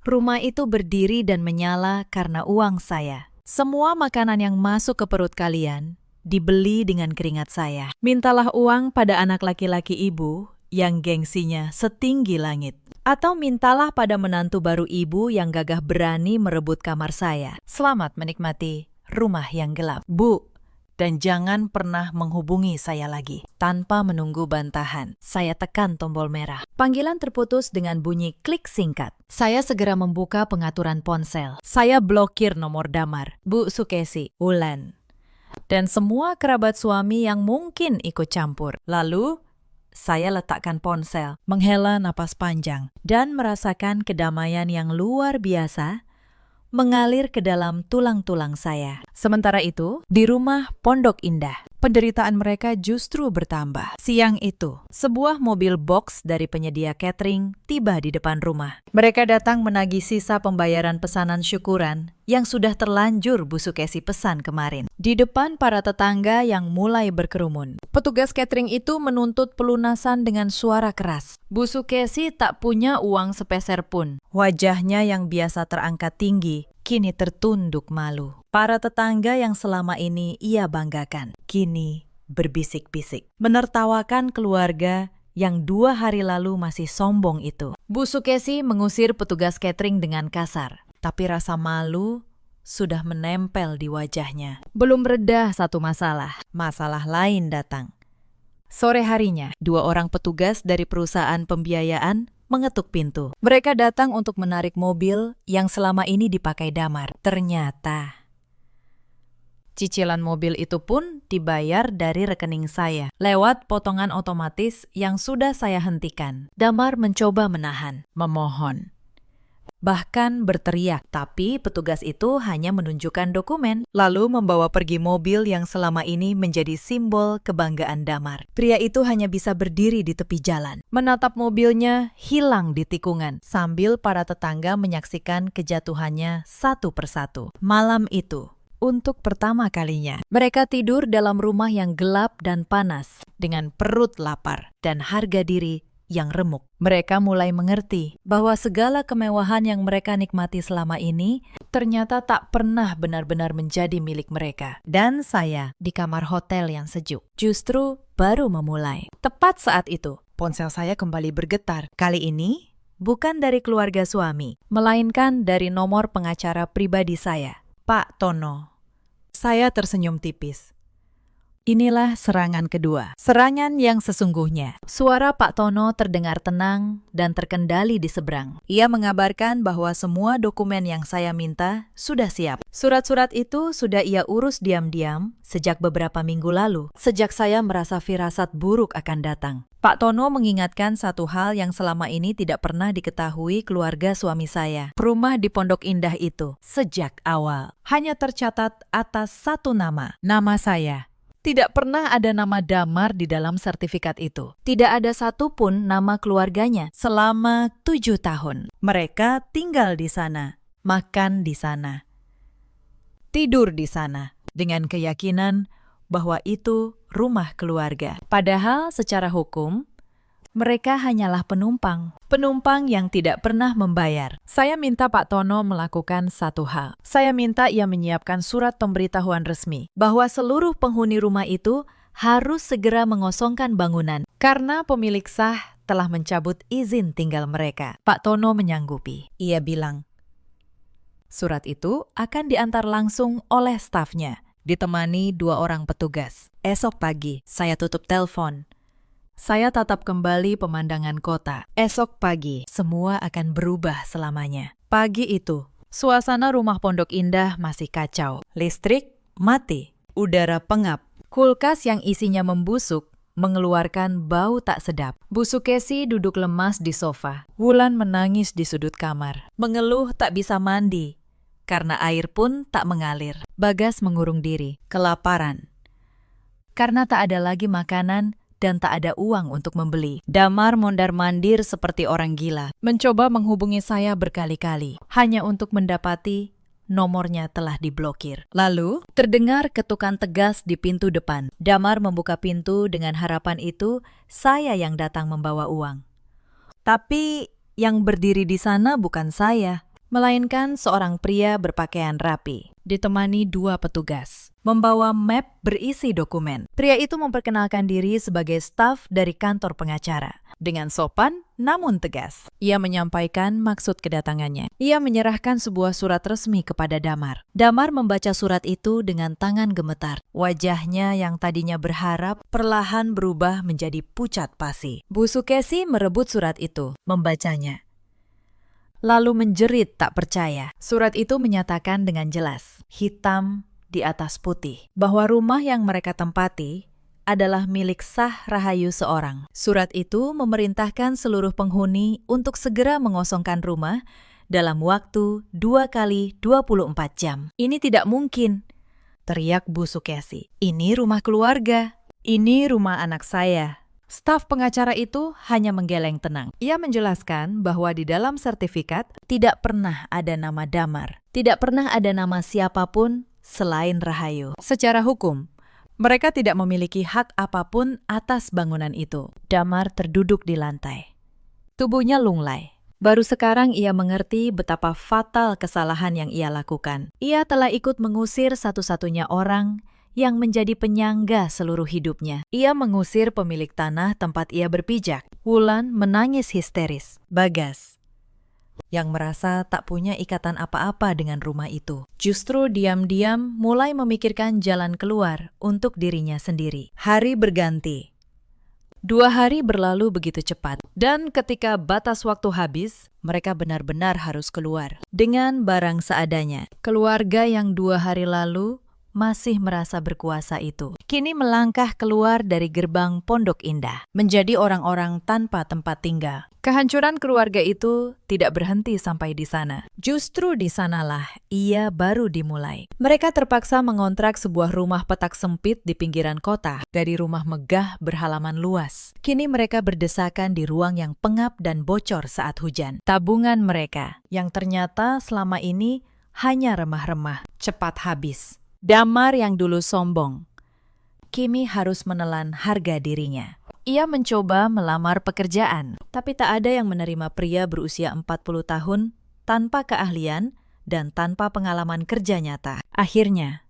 Rumah itu berdiri dan menyala karena uang saya. Semua makanan yang masuk ke perut kalian dibeli dengan keringat saya. Mintalah uang pada anak laki-laki ibu yang gengsinya setinggi langit. Atau mintalah pada menantu baru ibu yang gagah berani merebut kamar saya. Selamat menikmati rumah yang gelap. Bu, dan jangan pernah menghubungi saya lagi. Tanpa menunggu bantahan, saya tekan tombol merah. Panggilan terputus dengan bunyi klik singkat. Saya segera membuka pengaturan ponsel. Saya blokir nomor damar, Bu Sukesi, Ulan, dan semua kerabat suami yang mungkin ikut campur. Lalu, saya letakkan ponsel, Menghela napas panjang. dan merasakan kedamaian yang luar biasa mengalir ke dalam tulang-tulang saya. Sementara itu, di rumah Pondok Indah, Penderitaan mereka justru bertambah. siang itu, sebuah mobil box dari penyedia catering tiba di depan rumah. Mereka datang menagih Sisa pembayaran pesanan syukuran yang sudah terlanjur Bu Sukesi pesan kemarin. Di depan para tetangga yang mulai berkerumun, petugas catering itu menuntut pelunasan dengan suara keras. Bu Sukesi tak punya uang sepeser pun. Wajahnya yang biasa terangkat tinggi, kini tertunduk malu. Para tetangga yang selama ini ia banggakan, kini berbisik-bisik, menertawakan keluarga yang 2 hari lalu masih sombong itu. Bu Sukesi mengusir petugas catering dengan kasar, tapi rasa malu sudah menempel di wajahnya. Belum reda satu masalah lain datang. Sore harinya, 2 orang petugas dari perusahaan pembiayaan mengetuk pintu. Mereka datang untuk menarik mobil yang selama ini dipakai Damar. Ternyata cicilan mobil itu pun dibayar dari rekening saya lewat potongan otomatis yang sudah saya hentikan. Damar mencoba menahan, memohon, bahkan berteriak, tapi petugas itu hanya menunjukkan dokumen, lalu membawa pergi mobil yang selama ini menjadi simbol kebanggaan Damar. Pria itu hanya bisa berdiri di tepi jalan, menatap mobilnya hilang di tikungan, sambil para tetangga menyaksikan kejatuhannya satu persatu. Malam itu, untuk pertama kalinya, mereka tidur dalam rumah yang gelap dan panas, dengan perut lapar dan harga diri yang remuk. Mereka mulai mengerti bahwa segala kemewahan yang mereka nikmati selama ini ternyata tak pernah benar-benar menjadi milik mereka. Dan saya di kamar hotel yang sejuk justru baru memulai. Tepat saat itu, ponsel saya kembali bergetar. Kali ini bukan dari keluarga suami, melainkan dari nomor pengacara pribadi saya, Pak Tono. Saya tersenyum tipis. Inilah serangan kedua, serangan yang sesungguhnya. Suara Pak Tono terdengar tenang dan terkendali di seberang. Ia mengabarkan bahwa semua dokumen yang saya minta sudah siap. Surat-surat itu sudah ia urus diam-diam sejak beberapa minggu lalu, sejak saya merasa firasat buruk akan datang. Pak Tono mengingatkan satu hal yang selama ini tidak pernah diketahui keluarga suami saya. Rumah di Pondok Indah itu, sejak awal, hanya tercatat atas satu nama saya. Tidak pernah ada nama Damar di dalam sertifikat itu. Tidak ada satupun nama keluarganya selama 7 tahun. Mereka tinggal di sana, makan di sana, tidur di sana, dengan keyakinan bahwa itu rumah keluarga. Padahal secara hukum, mereka hanyalah penumpang yang tidak pernah membayar. Saya minta Pak Tono melakukan satu hal. Saya minta ia menyiapkan surat pemberitahuan resmi bahwa seluruh penghuni rumah itu harus segera mengosongkan bangunan karena pemilik sah telah mencabut izin tinggal mereka. Pak Tono menyanggupi. Ia bilang, surat itu akan diantar langsung oleh stafnya, ditemani 2 orang petugas. Esok pagi, saya tutup telepon. Saya tatap kembali pemandangan kota. Esok pagi, semua akan berubah selamanya. Pagi itu, suasana rumah Pondok Indah masih kacau. Listrik mati, udara pengap. Kulkas yang isinya membusuk mengeluarkan bau tak sedap. Bu Sukesi duduk lemas di sofa. Wulan menangis di sudut kamar. Mengeluh tak bisa mandi, karena air pun tak mengalir. Bagas mengurung diri, kelaparan. Karena tak ada lagi makanan dan tak ada uang untuk membeli. Damar mondar-mandir seperti orang gila. Mencoba menghubungi saya berkali-kali, hanya untuk mendapati nomornya telah diblokir. Lalu, terdengar ketukan tegas di pintu depan. Damar membuka pintu dengan harapan itu saya yang datang membawa uang. Tapi yang berdiri di sana bukan saya, melainkan seorang pria berpakaian rapi, ditemani 2 petugas, membawa map berisi dokumen. Pria itu memperkenalkan diri sebagai staf dari kantor pengacara. Dengan sopan namun tegas, ia menyampaikan maksud kedatangannya. Ia menyerahkan sebuah surat resmi kepada Damar. Damar membaca surat itu dengan tangan gemetar. Wajahnya yang tadinya berharap perlahan berubah menjadi pucat pasi. Bu Sukesi merebut surat itu, membacanya, lalu menjerit tak percaya. Surat itu menyatakan dengan jelas, hitam di atas putih, bahwa rumah yang mereka tempati adalah milik sah Rahayu seorang. Surat itu memerintahkan seluruh penghuni untuk segera mengosongkan rumah dalam waktu 2 kali 24 jam. Ini tidak mungkin, teriak Bu Sukesi. Ini rumah keluarga. Ini rumah anak saya. Staf pengacara itu hanya menggeleng tenang. Ia menjelaskan bahwa di dalam sertifikat tidak pernah ada nama Damar. Tidak pernah ada nama siapapun selain Rahayu. Secara hukum, mereka tidak memiliki hak apapun atas bangunan itu. Damar terduduk di lantai. Tubuhnya lunglai. Baru sekarang ia mengerti betapa fatal kesalahan yang ia lakukan. Ia telah ikut mengusir satu-satunya orang yang menjadi penyangga seluruh hidupnya. Ia mengusir pemilik tanah tempat ia berpijak. Wulan menangis histeris. Bagas, yang merasa tak punya ikatan apa-apa dengan rumah itu, justru diam-diam mulai memikirkan jalan keluar untuk dirinya sendiri. Hari berganti. 2 hari berlalu begitu cepat, dan ketika batas waktu habis, mereka benar-benar harus keluar dengan barang seadanya. Keluarga yang 2 hari lalu masih merasa berkuasa itu kini melangkah keluar dari gerbang Pondok Indah, menjadi orang-orang tanpa tempat tinggal. Kehancuran keluarga itu tidak berhenti sampai di sana. Justru di sanalah ia baru dimulai. Mereka terpaksa mengontrak sebuah rumah petak sempit di pinggiran kota. Dari rumah megah berhalaman luas, kini mereka berdesakan di ruang yang pengap dan bocor saat hujan. Tabungan mereka yang ternyata selama ini hanya remah-remah cepat habis. Damar yang dulu sombong, kini harus menelan harga dirinya. Ia mencoba melamar pekerjaan, tapi tak ada yang menerima pria berusia 40 tahun tanpa keahlian dan tanpa pengalaman kerja nyata. Akhirnya,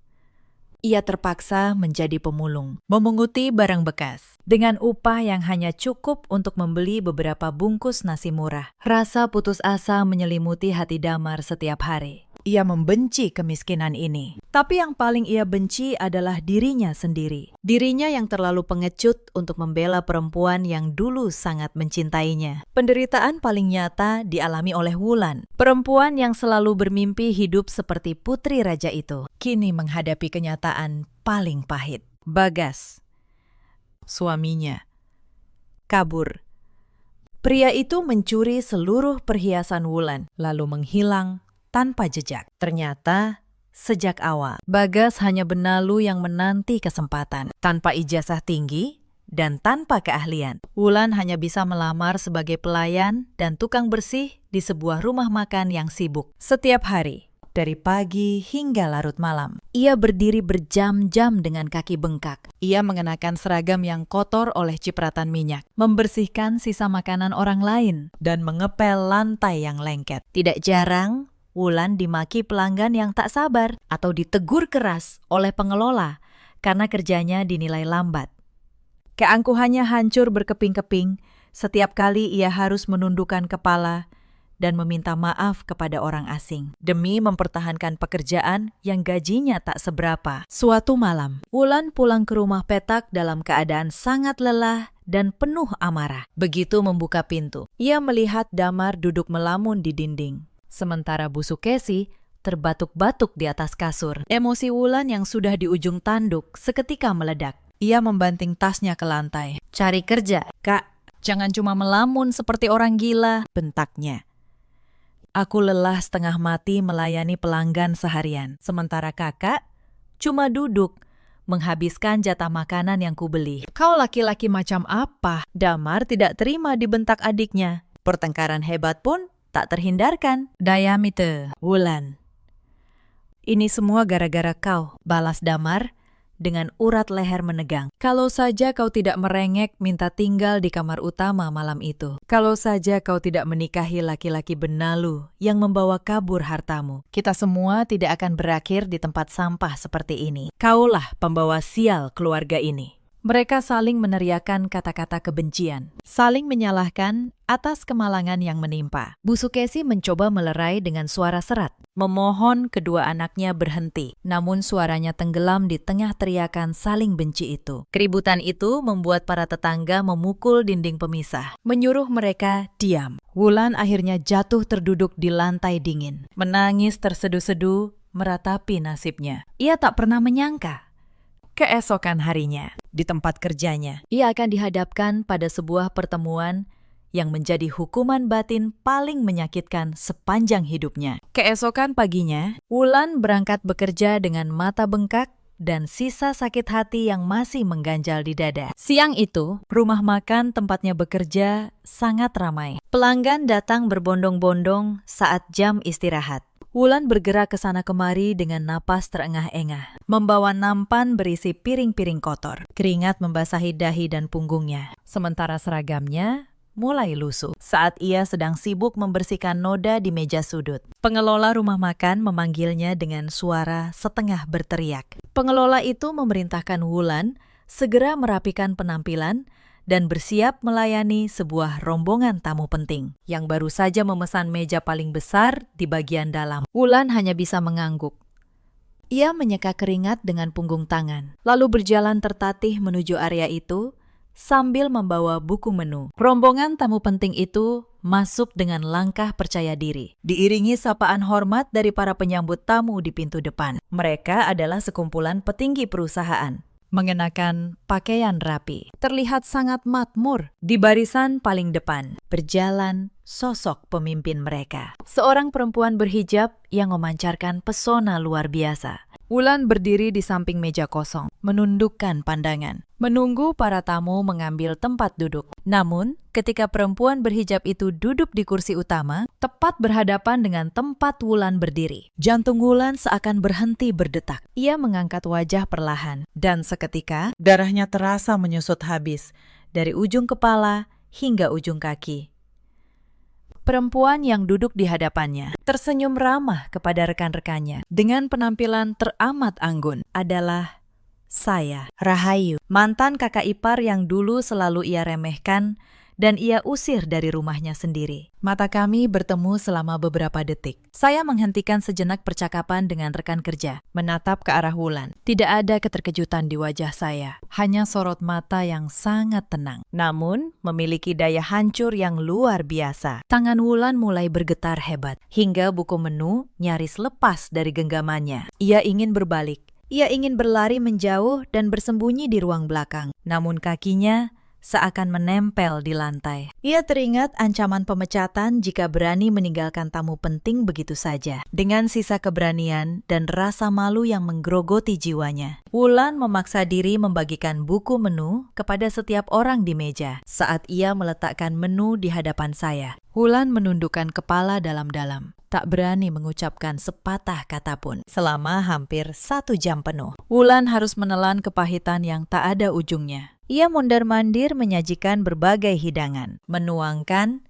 ia terpaksa menjadi pemulung, memunguti barang bekas dengan upah yang hanya cukup untuk membeli beberapa bungkus nasi murah. Rasa putus asa menyelimuti hati Damar setiap hari. Ia membenci kemiskinan ini. Tapi yang paling ia benci adalah dirinya sendiri. Dirinya yang terlalu pengecut untuk membela perempuan yang dulu sangat mencintainya. Penderitaan paling nyata dialami oleh Wulan. Perempuan yang selalu bermimpi hidup seperti putri raja itu, kini menghadapi kenyataan paling pahit. Bagas, suaminya, kabur. Pria itu mencuri seluruh perhiasan Wulan, lalu menghilang tanpa jejak. Ternyata, sejak awal, Bagas hanya benalu yang menanti kesempatan. Tanpa ijazah tinggi dan tanpa keahlian, Wulan hanya bisa melamar sebagai pelayan dan tukang bersih di sebuah rumah makan yang sibuk. Setiap hari, dari pagi hingga larut malam, ia berdiri berjam-jam dengan kaki bengkak. Ia mengenakan seragam yang kotor oleh cipratan minyak, membersihkan sisa makanan orang lain, dan mengepel lantai yang lengket. Tidak jarang, Wulan dimaki pelanggan yang tak sabar atau ditegur keras oleh pengelola karena kerjanya dinilai lambat. Keangkuhannya hancur berkeping-keping Setiap kali ia harus menundukkan kepala dan meminta maaf kepada orang asing demi mempertahankan pekerjaan yang gajinya tak seberapa. Suatu malam, Wulan pulang ke rumah Petak dalam keadaan sangat lelah dan penuh amarah. Begitu membuka pintu, ia melihat Damar duduk melamun di dinding, sementara Bu Sukesi terbatuk-batuk di atas kasur. Emosi Wulan yang sudah di ujung tanduk seketika meledak. Ia membanting tasnya ke lantai. "Cari kerja, Kak. Jangan cuma melamun seperti orang gila," bentaknya. "Aku lelah setengah mati melayani pelanggan seharian. Sementara kakak cuma duduk, menghabiskan jatah makanan yang kubeli." "Kau laki-laki macam apa?" Damar tidak terima dibentak adiknya. Pertengkaran hebat pun tak terhindarkan. "Dayamite, Wulan. Ini semua gara-gara kau," balas Damar dengan urat leher menegang. "Kalau saja kau tidak merengek minta tinggal di kamar utama malam itu. Kalau saja kau tidak menikahi laki-laki benalu yang membawa kabur hartamu. Kita semua tidak akan berakhir di tempat sampah seperti ini. Kaulah pembawa sial keluarga ini." Mereka saling meneriakan kata-kata kebencian, saling menyalahkan atas kemalangan yang menimpa. Bu Sukesi mencoba melerai dengan suara serat, memohon kedua anaknya berhenti. Namun suaranya tenggelam di tengah teriakan saling benci itu. Keributan itu membuat para tetangga memukul dinding pemisah, menyuruh mereka diam. Wulan akhirnya jatuh terduduk di lantai dingin, menangis terseduh-seduh meratapi nasibnya. Ia tak pernah menyangka keesokan harinya, di tempat kerjanya, ia akan dihadapkan pada sebuah pertemuan yang menjadi hukuman batin paling menyakitkan sepanjang hidupnya. Keesokan paginya, Wulan berangkat bekerja dengan mata bengkak dan sisa sakit hati yang masih mengganjal di dada. Siang itu, rumah makan tempatnya bekerja sangat ramai. Pelanggan datang berbondong-bondong saat jam istirahat. Wulan bergerak ke sana kemari dengan napas terengah-engah, membawa nampan berisi piring-piring kotor. Keringat membasahi dahi dan punggungnya, sementara seragamnya mulai lusuh saat ia sedang sibuk membersihkan noda di meja sudut. Pengelola rumah makan memanggilnya dengan suara setengah berteriak. Pengelola itu memerintahkan Wulan segera merapikan penampilan dan bersiap melayani sebuah rombongan tamu penting yang baru saja memesan meja paling besar di bagian dalam. Wulan hanya bisa mengangguk. Ia menyeka keringat dengan punggung tangan, lalu berjalan tertatih menuju area itu sambil membawa buku menu. Rombongan tamu penting itu masuk dengan langkah percaya diri, diiringi sapaan hormat dari para penyambut tamu di pintu depan. Mereka adalah sekumpulan petinggi perusahaan, mengenakan pakaian rapi, terlihat sangat makmur. Di barisan paling depan, berjalan sosok pemimpin mereka. Seorang perempuan berhijab yang memancarkan pesona luar biasa. Wulan berdiri di samping meja kosong, menundukkan pandangan, menunggu para tamu mengambil tempat duduk. Namun, ketika perempuan berhijab itu duduk di kursi utama, tepat berhadapan dengan tempat Wulan berdiri, jantung Wulan seakan berhenti berdetak. Ia mengangkat wajah perlahan, dan seketika darahnya terasa menyusut habis dari ujung kepala hingga ujung kaki. Perempuan yang duduk di hadapannya tersenyum ramah kepada rekan-rekannya dengan penampilan teramat anggun. Adalah saya, Rahayu, mantan kakak ipar yang dulu selalu ia remehkan dan ia usir dari rumahnya sendiri. Mata kami bertemu selama beberapa detik. Saya menghentikan sejenak percakapan dengan rekan kerja, menatap ke arah Wulan. Tidak ada keterkejutan di wajah saya, hanya sorot mata yang sangat tenang, namun memiliki daya hancur yang luar biasa. Tangan Wulan mulai bergetar hebat, hingga buku menu nyaris lepas dari genggamannya. Ia ingin berbalik, ia ingin berlari menjauh dan bersembunyi di ruang belakang, namun kakinya seakan menempel di lantai. Ia teringat ancaman pemecatan jika berani meninggalkan tamu penting begitu saja. Dengan sisa keberanian dan rasa malu yang menggerogoti jiwanya, Wulan memaksa diri membagikan buku menu kepada setiap orang di meja. Saat ia meletakkan menu di hadapan saya, Wulan menundukkan kepala dalam-dalam, tak berani mengucapkan sepatah kata pun selama hampir 1 jam penuh. Wulan harus menelan kepahitan yang tak ada ujungnya. Ia mondar-mandir menyajikan berbagai hidangan, menuangkan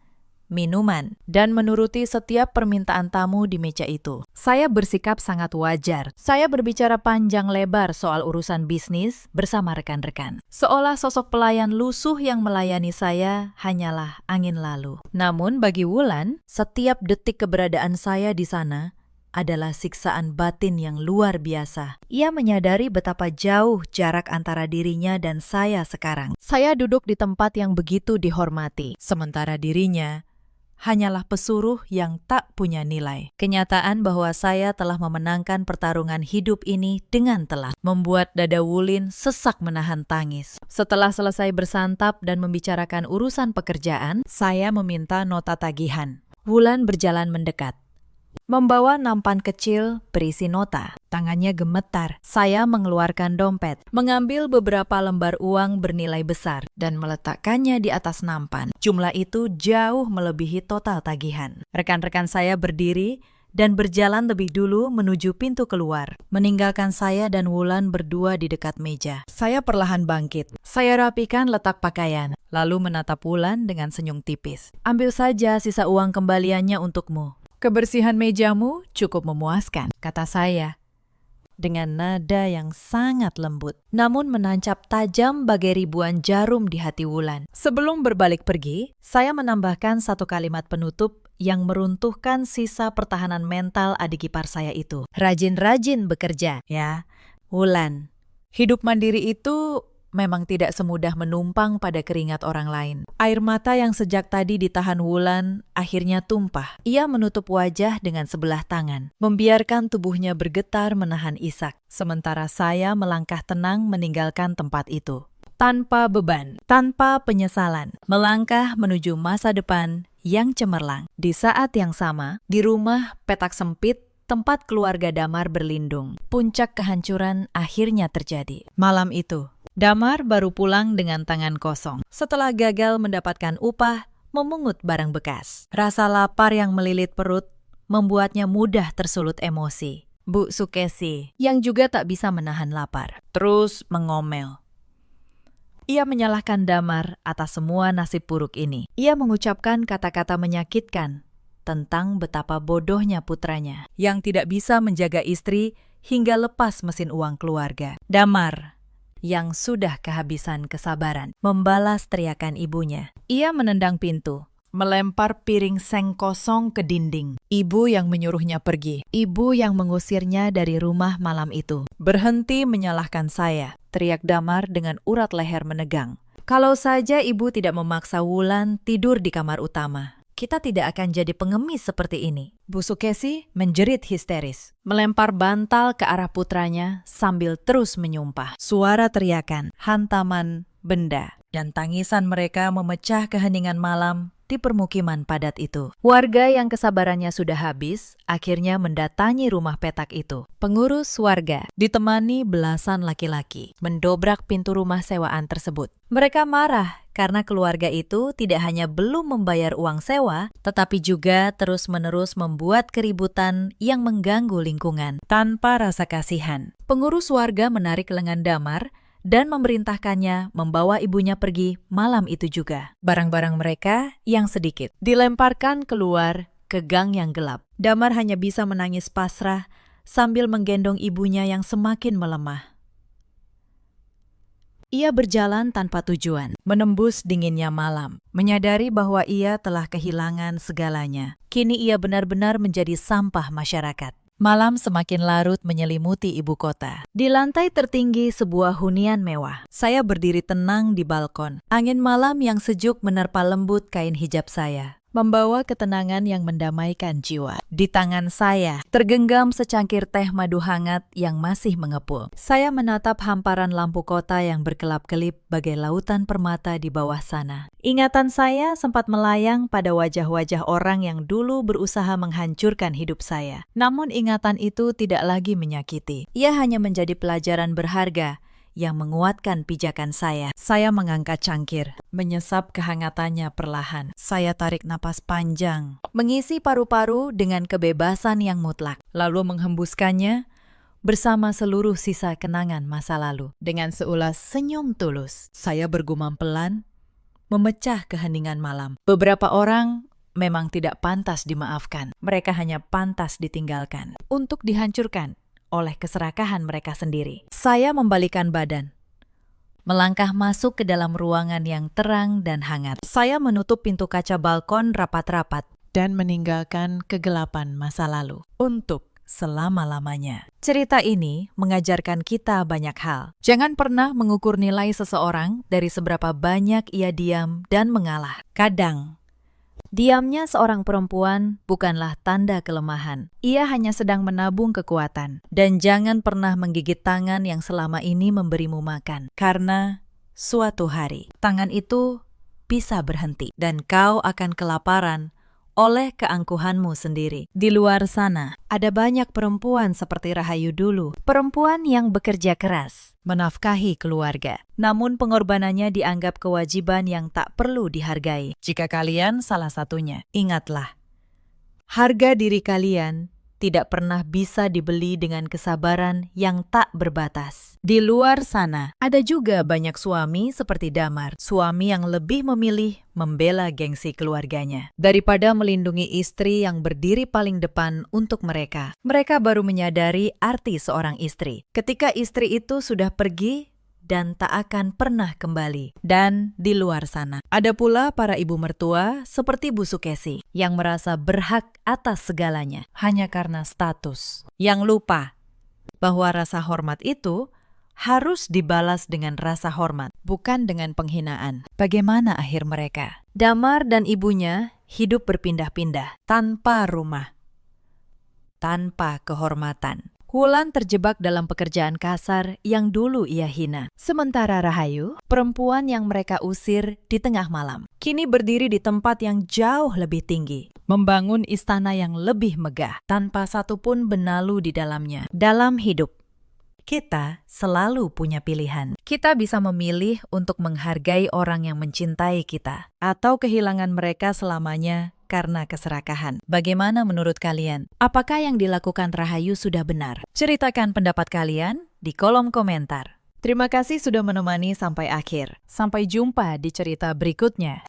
minuman, dan menuruti setiap permintaan tamu di meja itu. Saya bersikap sangat wajar. Saya berbicara panjang lebar soal urusan bisnis bersama rekan-rekan. Seolah sosok pelayan lusuh yang melayani saya hanyalah angin lalu. Namun bagi Wulan, setiap detik keberadaan saya di sana adalah siksaan batin yang luar biasa. Ia menyadari betapa jauh jarak antara dirinya dan saya sekarang. Saya duduk di tempat yang begitu dihormati, sementara dirinya hanyalah pesuruh yang tak punya nilai. Kenyataan bahwa saya telah memenangkan pertarungan hidup ini dengan telak membuat dada Wulin sesak menahan tangis. Setelah selesai bersantap dan membicarakan urusan pekerjaan, saya meminta nota tagihan. Wulan berjalan mendekat, membawa nampan kecil berisi nota. Tangannya gemetar. Saya mengeluarkan dompet, mengambil beberapa lembar uang bernilai besar, dan meletakkannya di atas nampan. Jumlah itu jauh melebihi total tagihan. Rekan-rekan saya berdiri dan berjalan lebih dulu menuju pintu keluar, meninggalkan saya dan Wulan berdua di dekat meja. Saya perlahan bangkit. Saya rapikan letak pakaian, lalu menatap Wulan dengan senyum tipis. Ambil saja sisa uang kembaliannya untukmu. Kebersihan mejamu cukup memuaskan, kata saya, dengan nada yang sangat lembut, namun menancap tajam bagai ribuan jarum di hati Wulan. Sebelum berbalik pergi, saya menambahkan satu kalimat penutup yang meruntuhkan sisa pertahanan mental adik ipar saya itu. Rajin-rajin bekerja, ya, Wulan. Hidup mandiri itu memang tidak semudah menumpang pada keringat orang lain. Air mata yang sejak tadi ditahan Wulan akhirnya tumpah. Ia menutup wajah dengan sebelah tangan, membiarkan tubuhnya bergetar menahan isak. Sementara saya melangkah tenang meninggalkan tempat itu. Tanpa beban, tanpa penyesalan, melangkah menuju masa depan yang cemerlang. Di saat yang sama, di rumah petak sempit, tempat keluarga Damar berlindung, puncak kehancuran akhirnya terjadi. Malam itu, Damar baru pulang dengan tangan kosong. Setelah gagal mendapatkan upah, memungut barang bekas. Rasa lapar yang melilit perut membuatnya mudah tersulut emosi. Bu Sukesi, yang juga tak bisa menahan lapar, terus mengomel. Ia menyalahkan Damar atas semua nasib buruk ini. Ia mengucapkan kata-kata menyakitkan tentang betapa bodohnya putranya yang tidak bisa menjaga istri hingga lepas mesin uang keluarga. Damar yang sudah kehabisan kesabaran membalas teriakan ibunya. Ia menendang pintu, melempar piring seng kosong ke dinding. Ibu yang menyuruhnya pergi, ibu yang mengusirnya dari rumah malam itu. Berhenti menyalahkan saya, teriak Damar dengan urat leher menegang. Kalau saja ibu tidak memaksa Wulan tidur di kamar utama, kita tidak akan jadi pengemis seperti ini. Bu Sukesi menjerit histeris, melempar bantal ke arah putranya sambil terus menyumpah. Suara teriakan, hantaman benda, dan tangisan mereka memecah keheningan malam di permukiman padat itu. Warga yang kesabarannya sudah habis akhirnya mendatangi rumah petak itu. Pengurus warga ditemani belasan laki-laki mendobrak pintu rumah sewaan tersebut. Mereka marah karena keluarga itu tidak hanya belum membayar uang sewa, tetapi juga terus-menerus membuat keributan yang mengganggu lingkungan tanpa rasa kasihan. Pengurus warga menarik lengan Damar dan memerintahkannya membawa ibunya pergi malam itu juga. Barang-barang mereka yang sedikit dilemparkan keluar ke gang yang gelap. Damar hanya bisa menangis pasrah sambil menggendong ibunya yang semakin melemah. Ia berjalan tanpa tujuan, menembus dinginnya malam, menyadari bahwa ia telah kehilangan segalanya. Kini ia benar-benar menjadi sampah masyarakat. Malam semakin larut menyelimuti ibu kota. Di lantai tertinggi sebuah hunian mewah. Saya berdiri tenang di balkon. Angin malam yang sejuk menerpa lembut kain hijab saya, membawa ketenangan yang mendamaikan jiwa. Di tangan saya tergenggam secangkir teh madu hangat yang masih mengepul. Saya menatap hamparan lampu kota yang berkelap-kelip bagai lautan permata di bawah sana. Ingatan saya sempat melayang pada wajah-wajah orang yang dulu berusaha menghancurkan hidup saya. Namun ingatan itu tidak lagi menyakiti. Ia hanya menjadi pelajaran berharga yang menguatkan pijakan saya. Saya mengangkat cangkir, menyesap kehangatannya perlahan. Saya tarik napas panjang, mengisi paru-paru dengan kebebasan yang mutlak, lalu menghembuskannya bersama seluruh sisa kenangan masa lalu. Dengan seulas senyum tulus, saya bergumam pelan, memecah keheningan malam. Beberapa orang memang tidak pantas dimaafkan. Mereka hanya pantas ditinggalkan untuk dihancurkan oleh keserakahan mereka sendiri. Saya membalikan badan, melangkah masuk ke dalam ruangan yang terang dan hangat. Saya menutup pintu kaca balkon rapat-rapat dan meninggalkan kegelapan masa lalu untuk selama-lamanya. Cerita ini mengajarkan kita banyak hal. Jangan pernah mengukur nilai seseorang dari seberapa banyak ia diam dan mengalah. Kadang, diamnya seorang perempuan bukanlah tanda kelemahan. Ia hanya sedang menabung kekuatan. Dan jangan pernah menggigit tangan yang selama ini memberimu makan. Karena suatu hari, tangan itu bisa berhenti. Dan kau akan kelaparan oleh keangkuhanmu sendiri. Di luar sana, ada banyak perempuan seperti Rahayu dulu. Perempuan yang bekerja keras, menafkahi keluarga. Namun pengorbanannya dianggap kewajiban yang tak perlu dihargai. Jika kalian salah satunya, ingatlah, harga diri kalian tidak pernah bisa dibeli dengan kesabaran yang tak berbatas. Di luar sana, ada juga banyak suami seperti Damar. Suami yang lebih memilih membela gengsi keluarganya daripada melindungi istri yang berdiri paling depan untuk mereka. Mereka baru menyadari arti seorang istri ketika istri itu sudah pergi dan tak akan pernah kembali. Dan di luar sana, ada pula para ibu mertua seperti Bu Sukesi yang merasa berhak atas segalanya hanya karena status. Yang lupa bahwa rasa hormat itu harus dibalas dengan rasa hormat, bukan dengan penghinaan. Bagaimana akhir mereka? Damar dan ibunya hidup berpindah-pindah, tanpa rumah, tanpa kehormatan. Wulan terjebak dalam pekerjaan kasar yang dulu ia hina. Sementara Rahayu, perempuan yang mereka usir di tengah malam, kini berdiri di tempat yang jauh lebih tinggi, membangun istana yang lebih megah, tanpa satupun benalu di dalamnya. Dalam hidup, kita selalu punya pilihan. Kita bisa memilih untuk menghargai orang yang mencintai kita, atau kehilangan mereka selamanya karena keserakahan. Bagaimana menurut kalian? Apakah yang dilakukan Rahayu sudah benar? Ceritakan pendapat kalian di kolom komentar. Terima kasih sudah menemani sampai akhir. Sampai jumpa di cerita berikutnya.